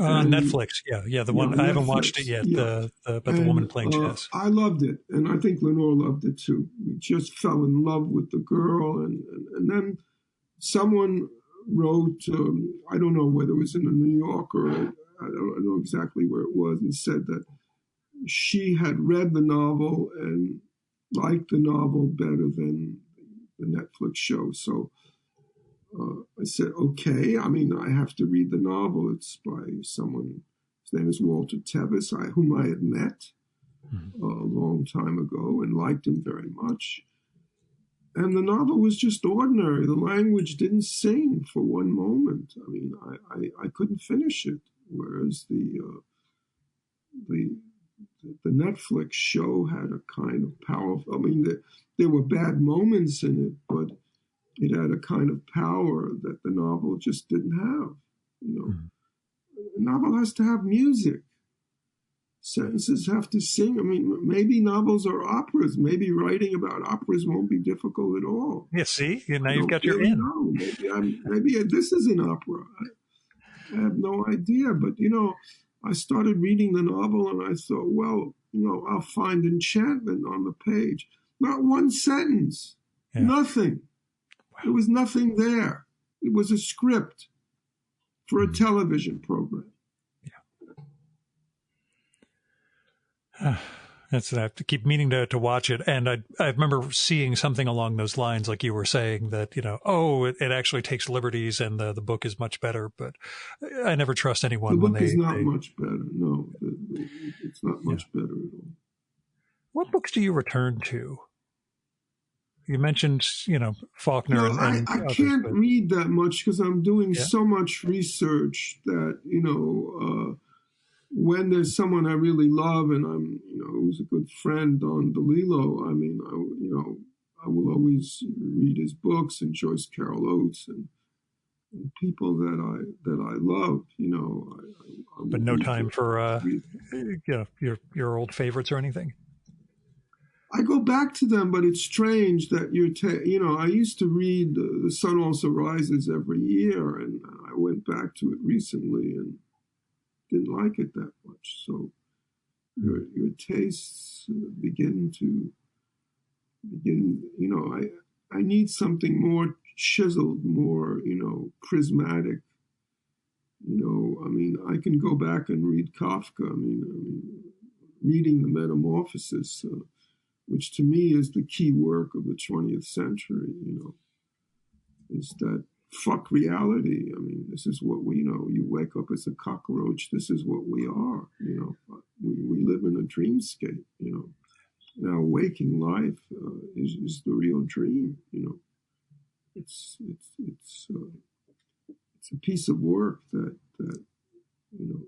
Netflix, the one I haven't watched it yet. Yeah. But the woman playing chess. I loved it, and I think Lenore loved it too. We just fell in love with the girl, and then someone wrote, I don't know whether it was in a New Yorker, I don't know exactly where it was, and said that she had read the novel and liked the novel better than the Netflix show. So I said, okay, I mean, I have to read the novel. It's by someone, his name is Walter Tevis, whom I had met a long time ago and liked him very much. And the novel was just ordinary. The language didn't sing for one moment. I mean, I couldn't finish it. Whereas the Netflix show had a kind of powerful, I mean, there were bad moments in it, but it had a kind of power that the novel just didn't have. You know, a novel has to have music. Sentences have to sing. I mean, maybe novels are operas. Maybe writing about operas won't be difficult at all. Yeah, see, now you've got your in. Maybe this is an opera. I have no idea. But, you know, I started reading the novel and I thought, well, you know, I'll find enchantment on the page. Not one sentence. Yeah. Nothing. Wow. There was nothing there. It was a script for a television program. That's I have to keep meaning to watch it. And I remember seeing something along those lines, like you were saying, that, you know, it actually takes liberties and the book is much better. But I never trust anyone when they... The book is not much better. No, it's not much better at all. What books do you return to? You mentioned, you know, Faulkner. No, I can't read that much because I'm doing so much research that, you know... when there's someone I really love and I'm, you know, who's a good friend, Don DeLillo, I mean, I will always read his books, and Joyce Carol Oates and people that I love, you know. But no time for, you know, your old favorites or anything? I go back to them, but it's strange that you know, I used to read The Sun Also Rises every year, and I went back to it recently and didn't like it that much. So your tastes begin, you know, I need something more chiseled, more, you know, prismatic. You know, I mean, I can go back and read Kafka. I mean reading The Metamorphosis, which to me is the key work of the 20th century, you know, is that fuck reality. I mean, this is what we know. You wake up as a cockroach. This is what we are. You know, we live in a dreamscape. You know, now waking life is the real dream. You know, it's a piece of work that you know,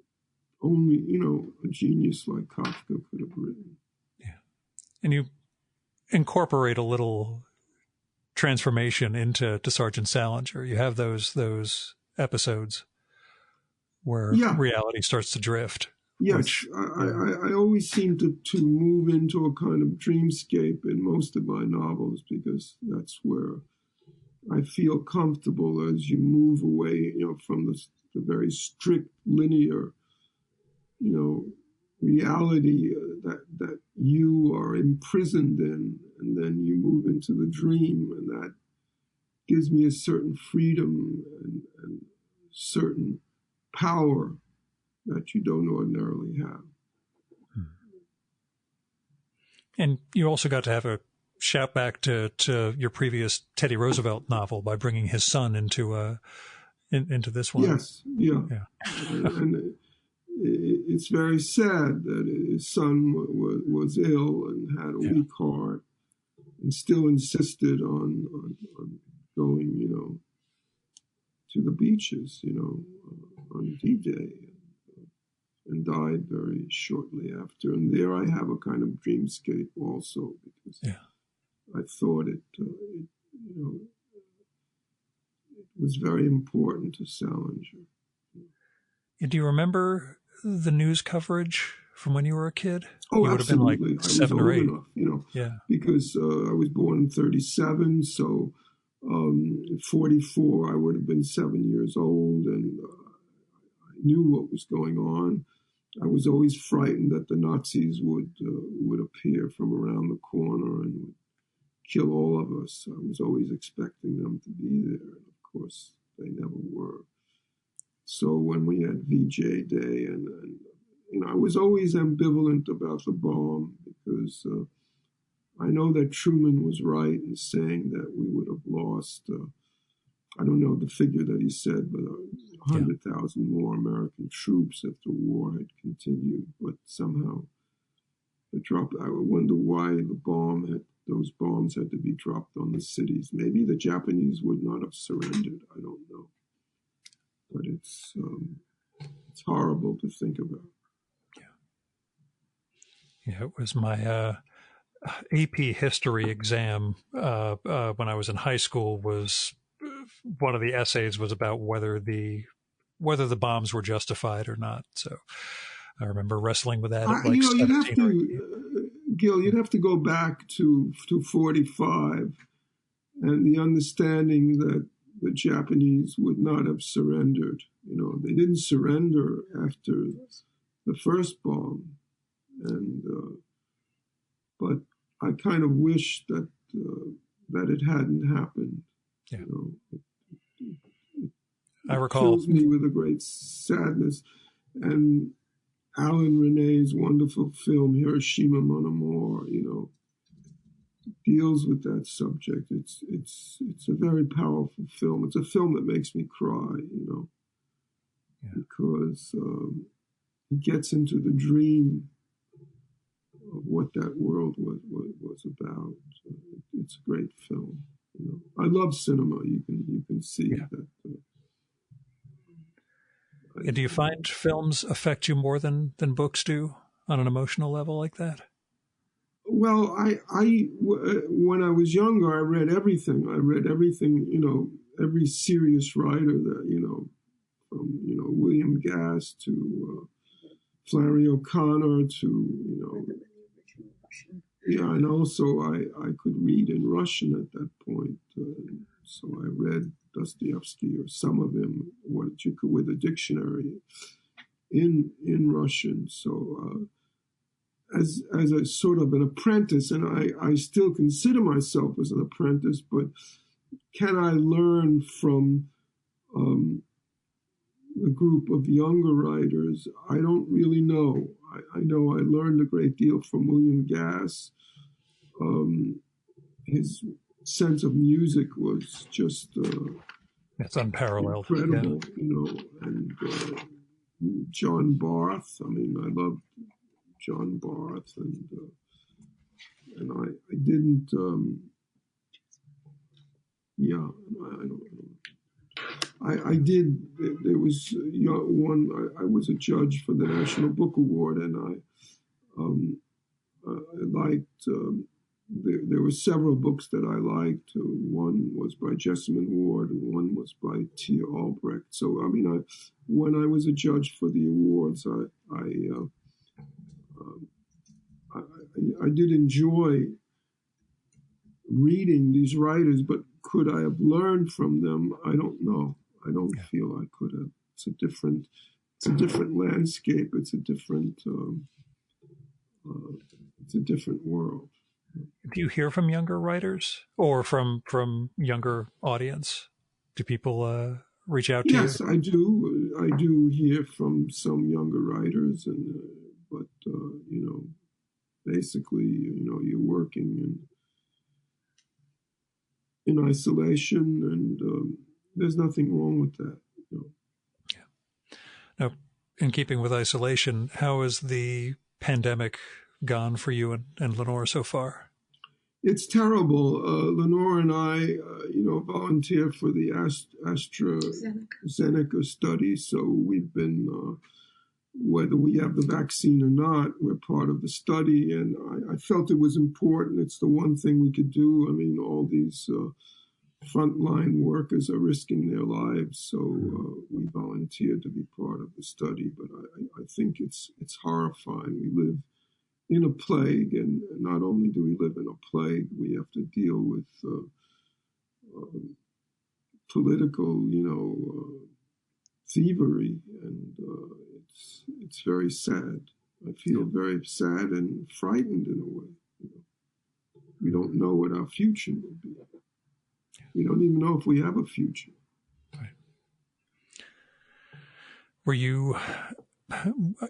only, you know, a genius like Kafka could have written. Yeah, and you incorporate a little transformation into Sergeant Salinger. You have those episodes where reality starts to drift. Yes, I always seem to move into a kind of dreamscape in most of my novels because that's where I feel comfortable as you move away, you know, from the very strict linear, you know, reality that you are imprisoned in, and then you move into the dream, and that gives me a certain freedom and certain power that you don't ordinarily have. And you also got to have a shout back to your previous Teddy Roosevelt novel by bringing his son into this one. Yes, yeah. And it's very sad that his son was ill and had a weak heart, and still insisted on going, you know, to the beaches, you know, on D-Day, and died very shortly after. And there I have a kind of dreamscape also, because I thought it was very important to Salinger. Do you remember the news coverage from when you were a kid? Oh, you would absolutely. Have been like 7 or 8. Enough, you know, because I was born in 1937, so 1944 I would have been 7 years old, and I knew what was going on. I was always frightened that the Nazis would appear from around the corner and would kill all of us. I was always expecting them to be there. And of course, they never were. So when we had VJ Day, and I was always ambivalent about the bomb because I know that Truman was right in saying that we would have lost, I don't know the figure that he said, but 100,000 more American troops if the war had continued. But somehow the drop, I wonder why those bombs had to be dropped on the cities. Maybe the Japanese would not have surrendered. I don't know. But it's horrible to think about. Yeah, it was my AP history exam when I was in high school. Was one of the essays was about whether the bombs were justified or not. So I remember wrestling with that at like 17 you'd have or 18. to, Gil, you'd have to go back to 45 and the understanding that the Japanese would not have surrendered. They didn't surrender after the first bomb, and but I kind of wish that it hadn't happened. Yeah. It I recall. fills me with a great sadness. And Alan Rene's wonderful film Hiroshima Mon Amour, deals with that subject. It's a very powerful film. It's a film that makes me cry, because he gets into the dream of what that world was about. It's a great film. I love cinema. You can see that. Do you find films affect you more than books do on an emotional level like that? Well, when I was younger, I read everything. Every serious writer that, from, William Gass to Flannery O'Connor to, and also I could read in Russian at that point. So I read Dostoevsky or some of him, with a dictionary in Russian. So as a sort of an apprentice, and I still consider myself as an apprentice, but can I learn from the group of younger writers? I don't really know. I know I learned a great deal from William Gass. His sense of music was just it's unparalleled, incredible, and John Barth. I mean, I loved John Barth, and I didn't. I did. There was one. I was a judge for the National Book Award, and I liked. There were several books that I liked. One was by Jessamine Ward, and one was by Tia Albrecht. So, I mean, when I was a judge for the awards, I did enjoy reading these writers, but could I have learned from them? I don't know. I don't feel I could have. It's a different landscape. It's a different world. Do you hear from younger writers or from younger audience? Do people reach out to you? Yes, I do. I do hear from some younger writers, but basically, you're working in isolation, and there's nothing wrong with that. Yeah. Now, in keeping with isolation, how has the pandemic gone for you and Lenore so far? It's terrible. Lenore and I, volunteer for the AstraZeneca study. So we've been, whether we have the vaccine or not, we're part of the study. And I felt it was important. It's the one thing we could do. I mean, all these frontline workers are risking their lives. So we volunteered to be part of the study. But I think it's horrifying. We live in a plague, and not only do we live in a plague, we have to deal with political, thievery, and it's very sad. I feel very sad and frightened in a way. We don't know what our future will be. We don't even know if we have a future. Were you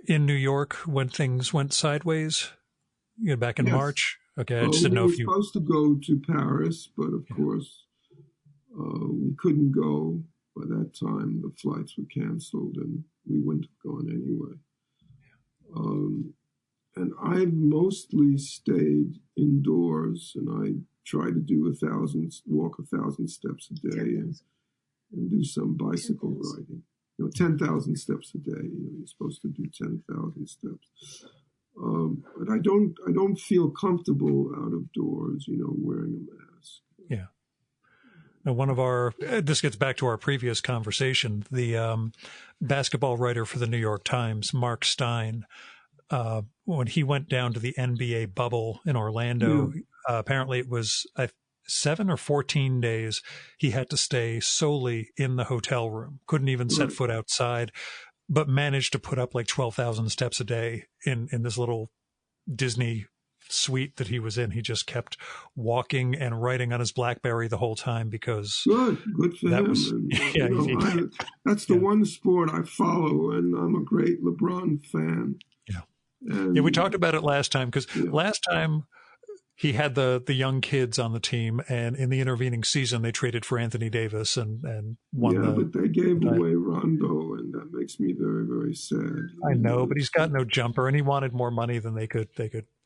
in New York when things went sideways? Back in Yes. March? Okay, I just didn't We know were if you... supposed to go to Paris, but of course we couldn't go. By that time, the flights were canceled, and we wouldn't have gone anyway. And I mostly stayed indoors, and I tried to do walk 1,000 steps a day, and do some bicycle riding. 10,000 steps a day. You're supposed to do 10,000 steps. But I don't feel comfortable out of doors, wearing a mask. Yeah. Now, this gets back to our previous conversation, the basketball writer for the New York Times, Mark Stein, when he went down to the NBA bubble in Orlando, apparently it was 7 or 14 days he had to stay solely in the hotel room, couldn't even set foot outside, but managed to put up like 12,000 steps a day in this little Disney suite that he was in. He just kept walking and writing on his BlackBerry the whole time because good for him. That's the one sport I follow, and I'm a great LeBron fan. Yeah, we talked about it last time because last time he had the young kids on the team, and in the intervening season they traded for Anthony Davis and won. Yeah, but they gave away Rondo, and that makes me very, very sad. I know, but he's got no jumper, and he wanted more money than they could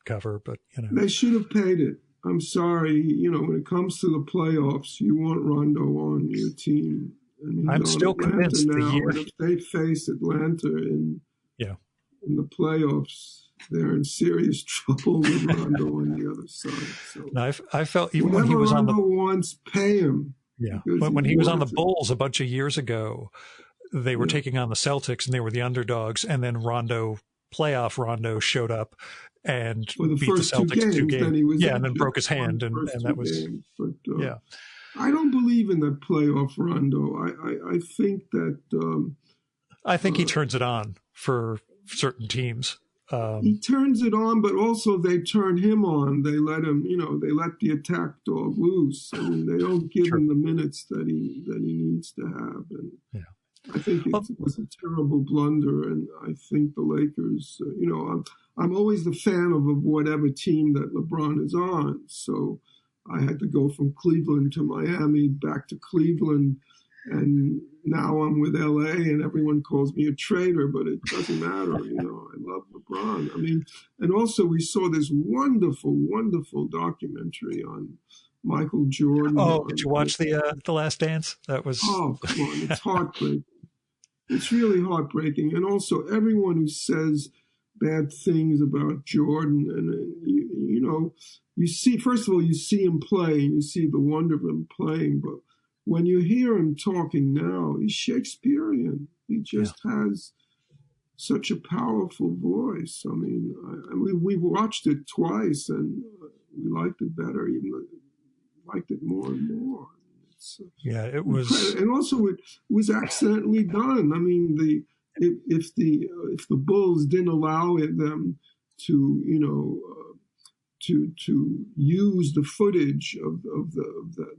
cover. But they should have paid it. I'm sorry, when it comes to the playoffs, you want Rondo on your team, and I'm still convinced now. And if they face Atlanta in the playoffs, they're in serious trouble with Rondo on the other side. So I felt even when he was Rondo wants, pay him. Yeah, when he was on the Bulls a bunch of years ago, they were taking on the Celtics and they were the underdogs, and then playoff Rondo showed up and beat the Celtics 2 games. And then broke his hand, and that was I don't believe in that playoff Rondo. I think that I think he turns it on for certain teams. He turns it on, but also they turn him on. They let him, they let the attack dog loose. I mean, they don't give him the minutes that he needs to have. And I think it was a terrible blunder. And I think the Lakers, I'm always the fan of whatever team that LeBron is on. So I had to go from Cleveland to Miami, back to Cleveland. And now I'm with LA, and everyone calls me a traitor, but it doesn't matter. I love LeBron. I mean, and also we saw this wonderful, wonderful documentary on Michael Jordan. Oh, did you watch the Last Dance? That was come on, it's heartbreaking. It's really heartbreaking, and also everyone who says bad things about Jordan, and you see, first of all, you see him play, and you see the wonder of him playing, but when you hear him talking now, he's Shakespearean. He just has such a powerful voice. I mean, we watched it twice, and we liked it better, even liked it more and more. It was, and also it was accidentally done. I mean, if the Bulls didn't allow them to use the footage of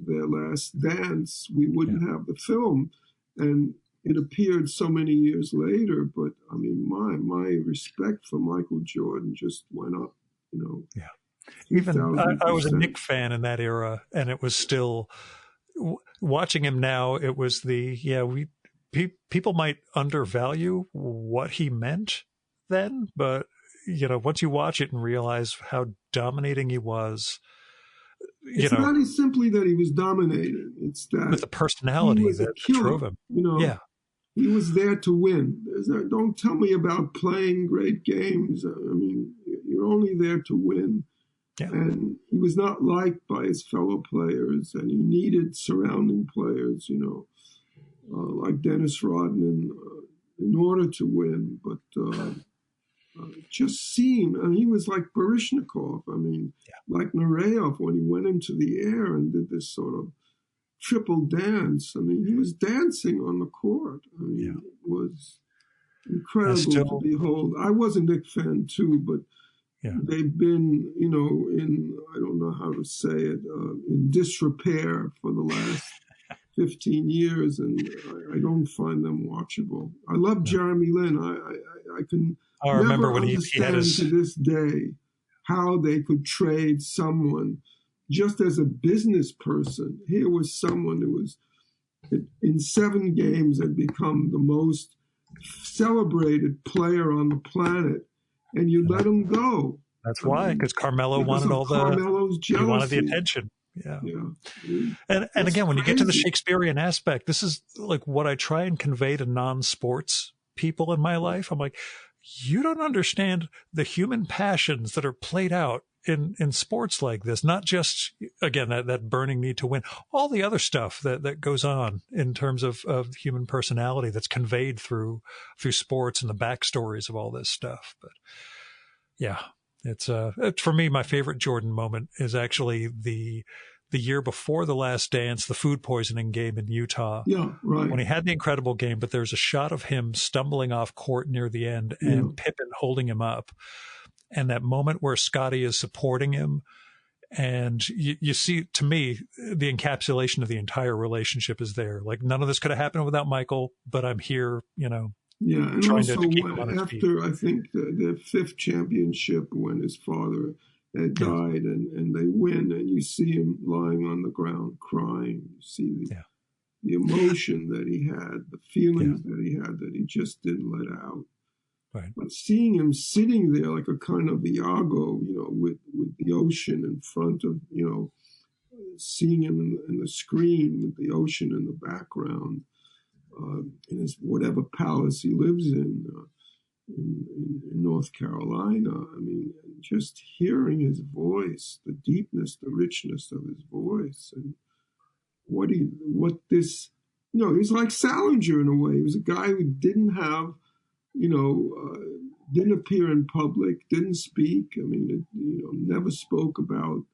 their last dance, we wouldn't have the film. And it appeared so many years later, but I mean, my respect for Michael Jordan just went up, Even I was a Knick fan in that era, and it was still watching him now. It was people might undervalue what he meant then, but once you watch it and realize how dominating he was, it's not simply that he was dominating. It's that with the personality that drove him. He was there to win. Don't tell me about playing great games. I mean, you're only there to win. Yeah. And he was not liked by his fellow players, and he needed surrounding players, like Dennis Rodman, in order to win. But it just seemed, and he was like Baryshnikov. I mean, like Nureyev when he went into the air and did this sort of triple dance. I mean, he was dancing on the court. I mean, it was incredible to behold. I was a Knick fan too, but they've been, in, I don't know how to say it, in disrepair for the last 15 years, and I don't find them watchable. I love Jeremy Lin. I can remember never when he had understand his... to this day how they could trade someone just as a business person. Here was someone who was in 7 games had become the most celebrated player on the planet, and you let him go. That's why, because Carmelo wanted all Carmelo's jealousy. He wanted the attention. Yeah. And again, when you get to the Shakespearean aspect, this is like what I try and convey to non-sports people in my life. I'm like, you don't understand the human passions that are played out in sports like this, not just, again, that burning need to win, all the other stuff that goes on in terms of human personality that's conveyed through sports and the backstories of all this stuff. But yeah, it's for me, my favorite Jordan moment is actually the year before The Last Dance, the food poisoning game in Utah. Yeah, right. When he had the incredible game, but there's a shot of him stumbling off court near the end and Pippen holding him up. And that moment where Scotty is supporting him, and you see, to me, the encapsulation of the entire relationship is there. Like, none of this could have happened without Michael, but I'm here, Yeah, and trying also to keep him on his feet. after, I think, the 5th championship, when his father had died, and they win, and you see him lying on the ground crying. You see the emotion that he had, the feelings that he had that he just didn't let out. Right. But seeing him sitting there like a kind of Iago, with the ocean in front of, seeing him in the screen with the ocean in the background, in his whatever palace he lives in North Carolina. I mean, just hearing his voice, the deepness, the richness of his voice, and he's like Salinger in a way. He was a guy who didn't have, didn't appear in public, didn't speak. I mean, never spoke about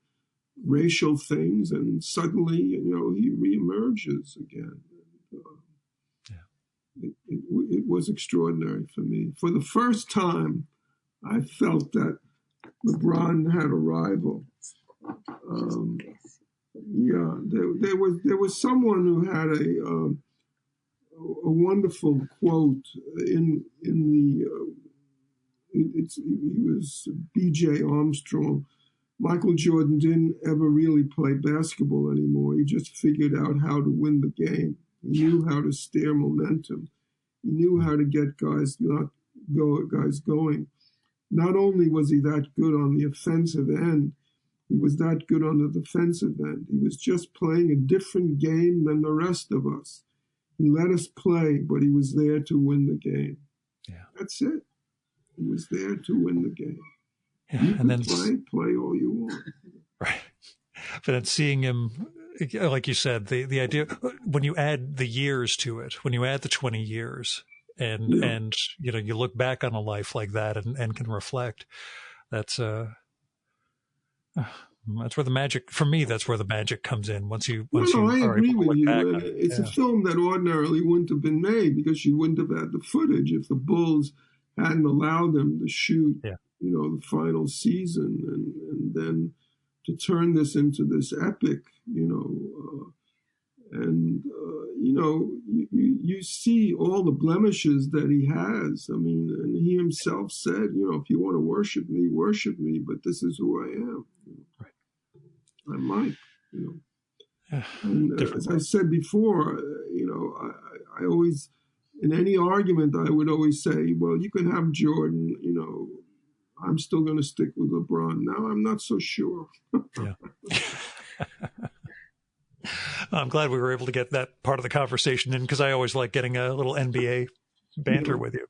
racial things, and suddenly, he reemerges again. It was extraordinary for me. For the first time, I felt that LeBron had a rival. There was someone who had a wonderful quote in the. He was B.J. Armstrong. Michael Jordan didn't ever really play basketball anymore. He just figured out how to win the game. He knew how to steer momentum. He knew how to get guys going. Not only was he that good on the offensive end, he was that good on the defensive end. He was just playing a different game than the rest of us. He let us play, but he was there to win the game. Yeah, that's it. He was there to win the game. Yeah, you and then play all you want. Right. But then seeing him, like you said, the idea, when you add the years to it, when you add the 20 years and you look back on a life like that and can reflect, that's where the magic, for me, that's where the magic comes in. I agree with you. It's a film that ordinarily wouldn't have been made because you wouldn't have had the footage if the Bulls hadn't allowed them to shoot, the final season, and then to turn this into this epic, you see all the blemishes that he has. I mean, and he himself said, if you want to worship me, but this is who I am. Right. I'm Mike, And as I said before, I always, in any argument, I would always say, well, you can have Jordan, I'm still going to stick with LeBron. Now I'm not so sure. Yeah. I'm glad we were able to get that part of the conversation in, because I always like getting a little NBA banter with you.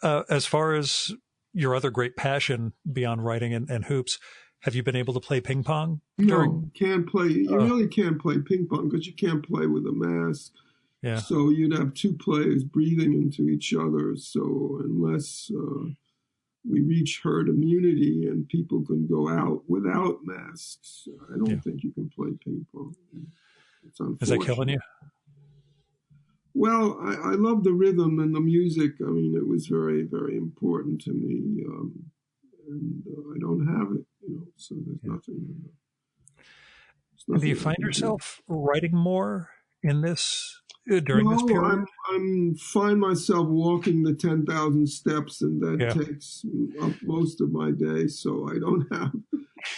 But as far as your other great passion beyond writing and hoops, have you been able to play ping pong? No, can't play. You really can't play ping pong because you can't play with a mask. Yeah. So you'd have two players breathing into each other. So unless we reach herd immunity and people can go out without masks, I don't think you can play ping pong. It's unfortunate. Is that killing you? Well, I love the rhythm and the music. I mean, it was very, very important to me. And I don't have it, so there's nothing. Do you find yourself writing more in this during this period? I'm find myself walking the 10,000 steps, and that takes up most of my day, so I don't have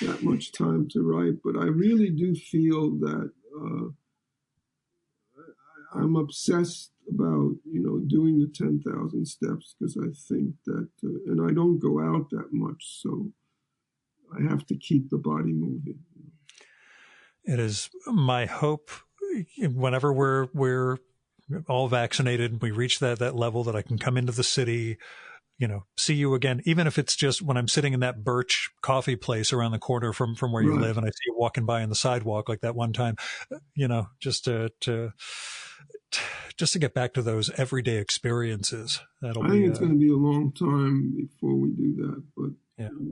that much time to write. But I really do feel that I'm obsessed about, doing the 10,000 steps, because I think that, and I don't go out that much, so I have to keep the body moving. It is my hope whenever we're all vaccinated and we reach that level that I can come into the city, see you again, even if it's just when I'm sitting in that Birch coffee place around the corner from where you live, and I see you walking by on the sidewalk like that one time, just to get back to those everyday experiences. I think it's going to be a long time before we do that, but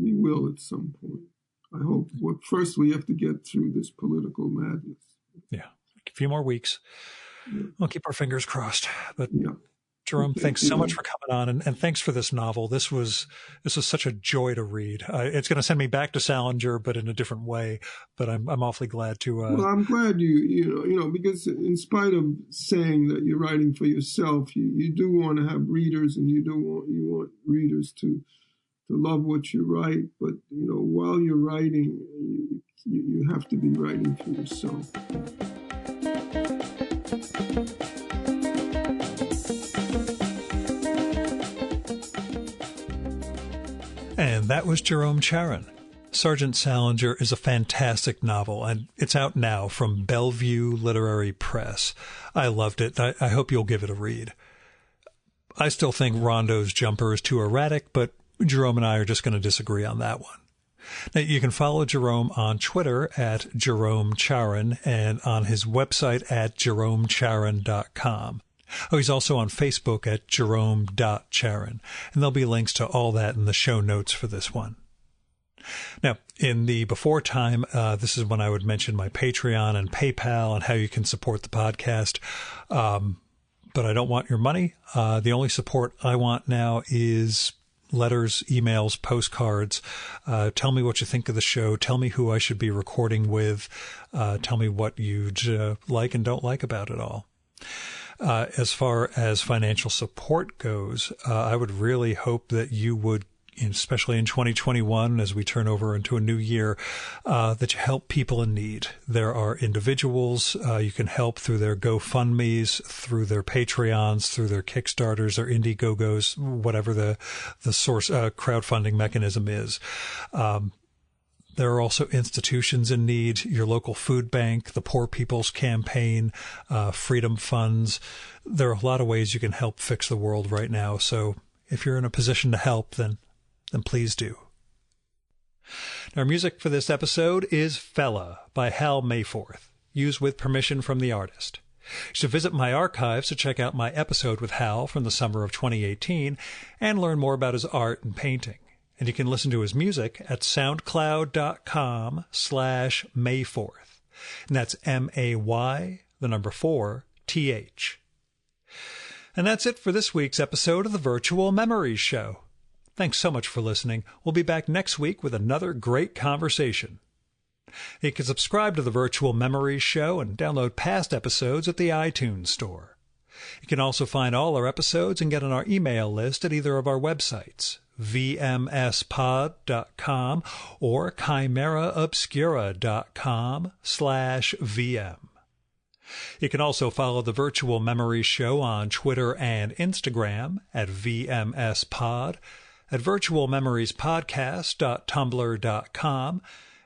we will at some point. I hope. First, we have to get through this political madness. Yeah, a few more weeks. We'll keep our fingers crossed. But Jerome, thanks so much for coming on, and thanks for this novel. This was such a joy to read. It's going to send me back to Salinger, but in a different way. But I'm awfully glad to. Well, I'm glad you because in spite of saying that you're writing for yourself, you do want to have readers, and you want readers to love what you write. But while you're writing, you have to be writing for yourself. And that was Jerome Charyn. Sergeant Salinger is a fantastic novel, and it's out now from Bellevue Literary Press. I loved it. I hope you'll give it a read. I still think Rondo's jumper is too erratic, but Jerome and I are just going to disagree on that one. Now, you can follow Jerome on Twitter at Jerome Charyn and on his website at jeromecharyn.com. Oh, he's also on Facebook at jerome.charyn, and there'll be links to all that in the show notes for this one. Now, in the before time, this is when I would mention my Patreon and PayPal and how you can support the podcast. But I don't want your money. The only support I want now is letters, emails, postcards. Tell me what you think of the show. Tell me who I should be recording with. Tell me what you'd like and don't like about it all. As far as financial support goes, I would really hope that you would, especially in 2021, as we turn over into a new year, that you help people in need. There are individuals you can help through their GoFundMes, through their Patreons, through their Kickstarters, their Indiegogos, whatever the source crowdfunding mechanism is. There are also institutions in need, your local food bank, the Poor People's Campaign, Freedom Funds. There are a lot of ways you can help fix the world right now. So if you're in a position to help, then please do. Our music for this episode is Fella by Hal Mayforth, used with permission from the artist. You should visit my archives to check out my episode with Hal from the summer of 2018 and learn more about his art and painting. And you can listen to his music at soundcloud.com/Mayforth. And that's MAY4TH. And that's it for this week's episode of the Virtual Memories Show. Thanks so much for listening. We'll be back next week with another great conversation. You can subscribe to the Virtual Memories Show and download past episodes at the iTunes Store. You can also find all our episodes and get on our email list at either of our websites, vmspod.com or chimeraobscura.com/VM. You can also follow the Virtual Memories Show on Twitter and Instagram at vmspod, at virtualmemoriespodcast.tumblr.com,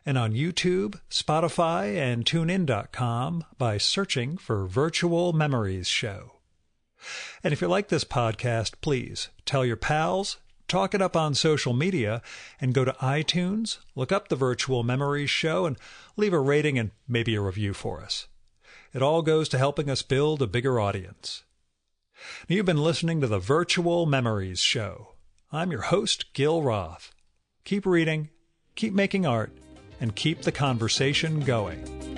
and on YouTube, Spotify, and TuneIn.com by searching for Virtual Memories Show. And if you like this podcast, please tell your pals, talk it up on social media, and go to iTunes, look up the Virtual Memories Show, and leave a rating and maybe a review for us. It all goes to helping us build a bigger audience. You've been listening to the Virtual Memories Show. I'm your host, Gil Roth. Keep reading, keep making art, and keep the conversation going.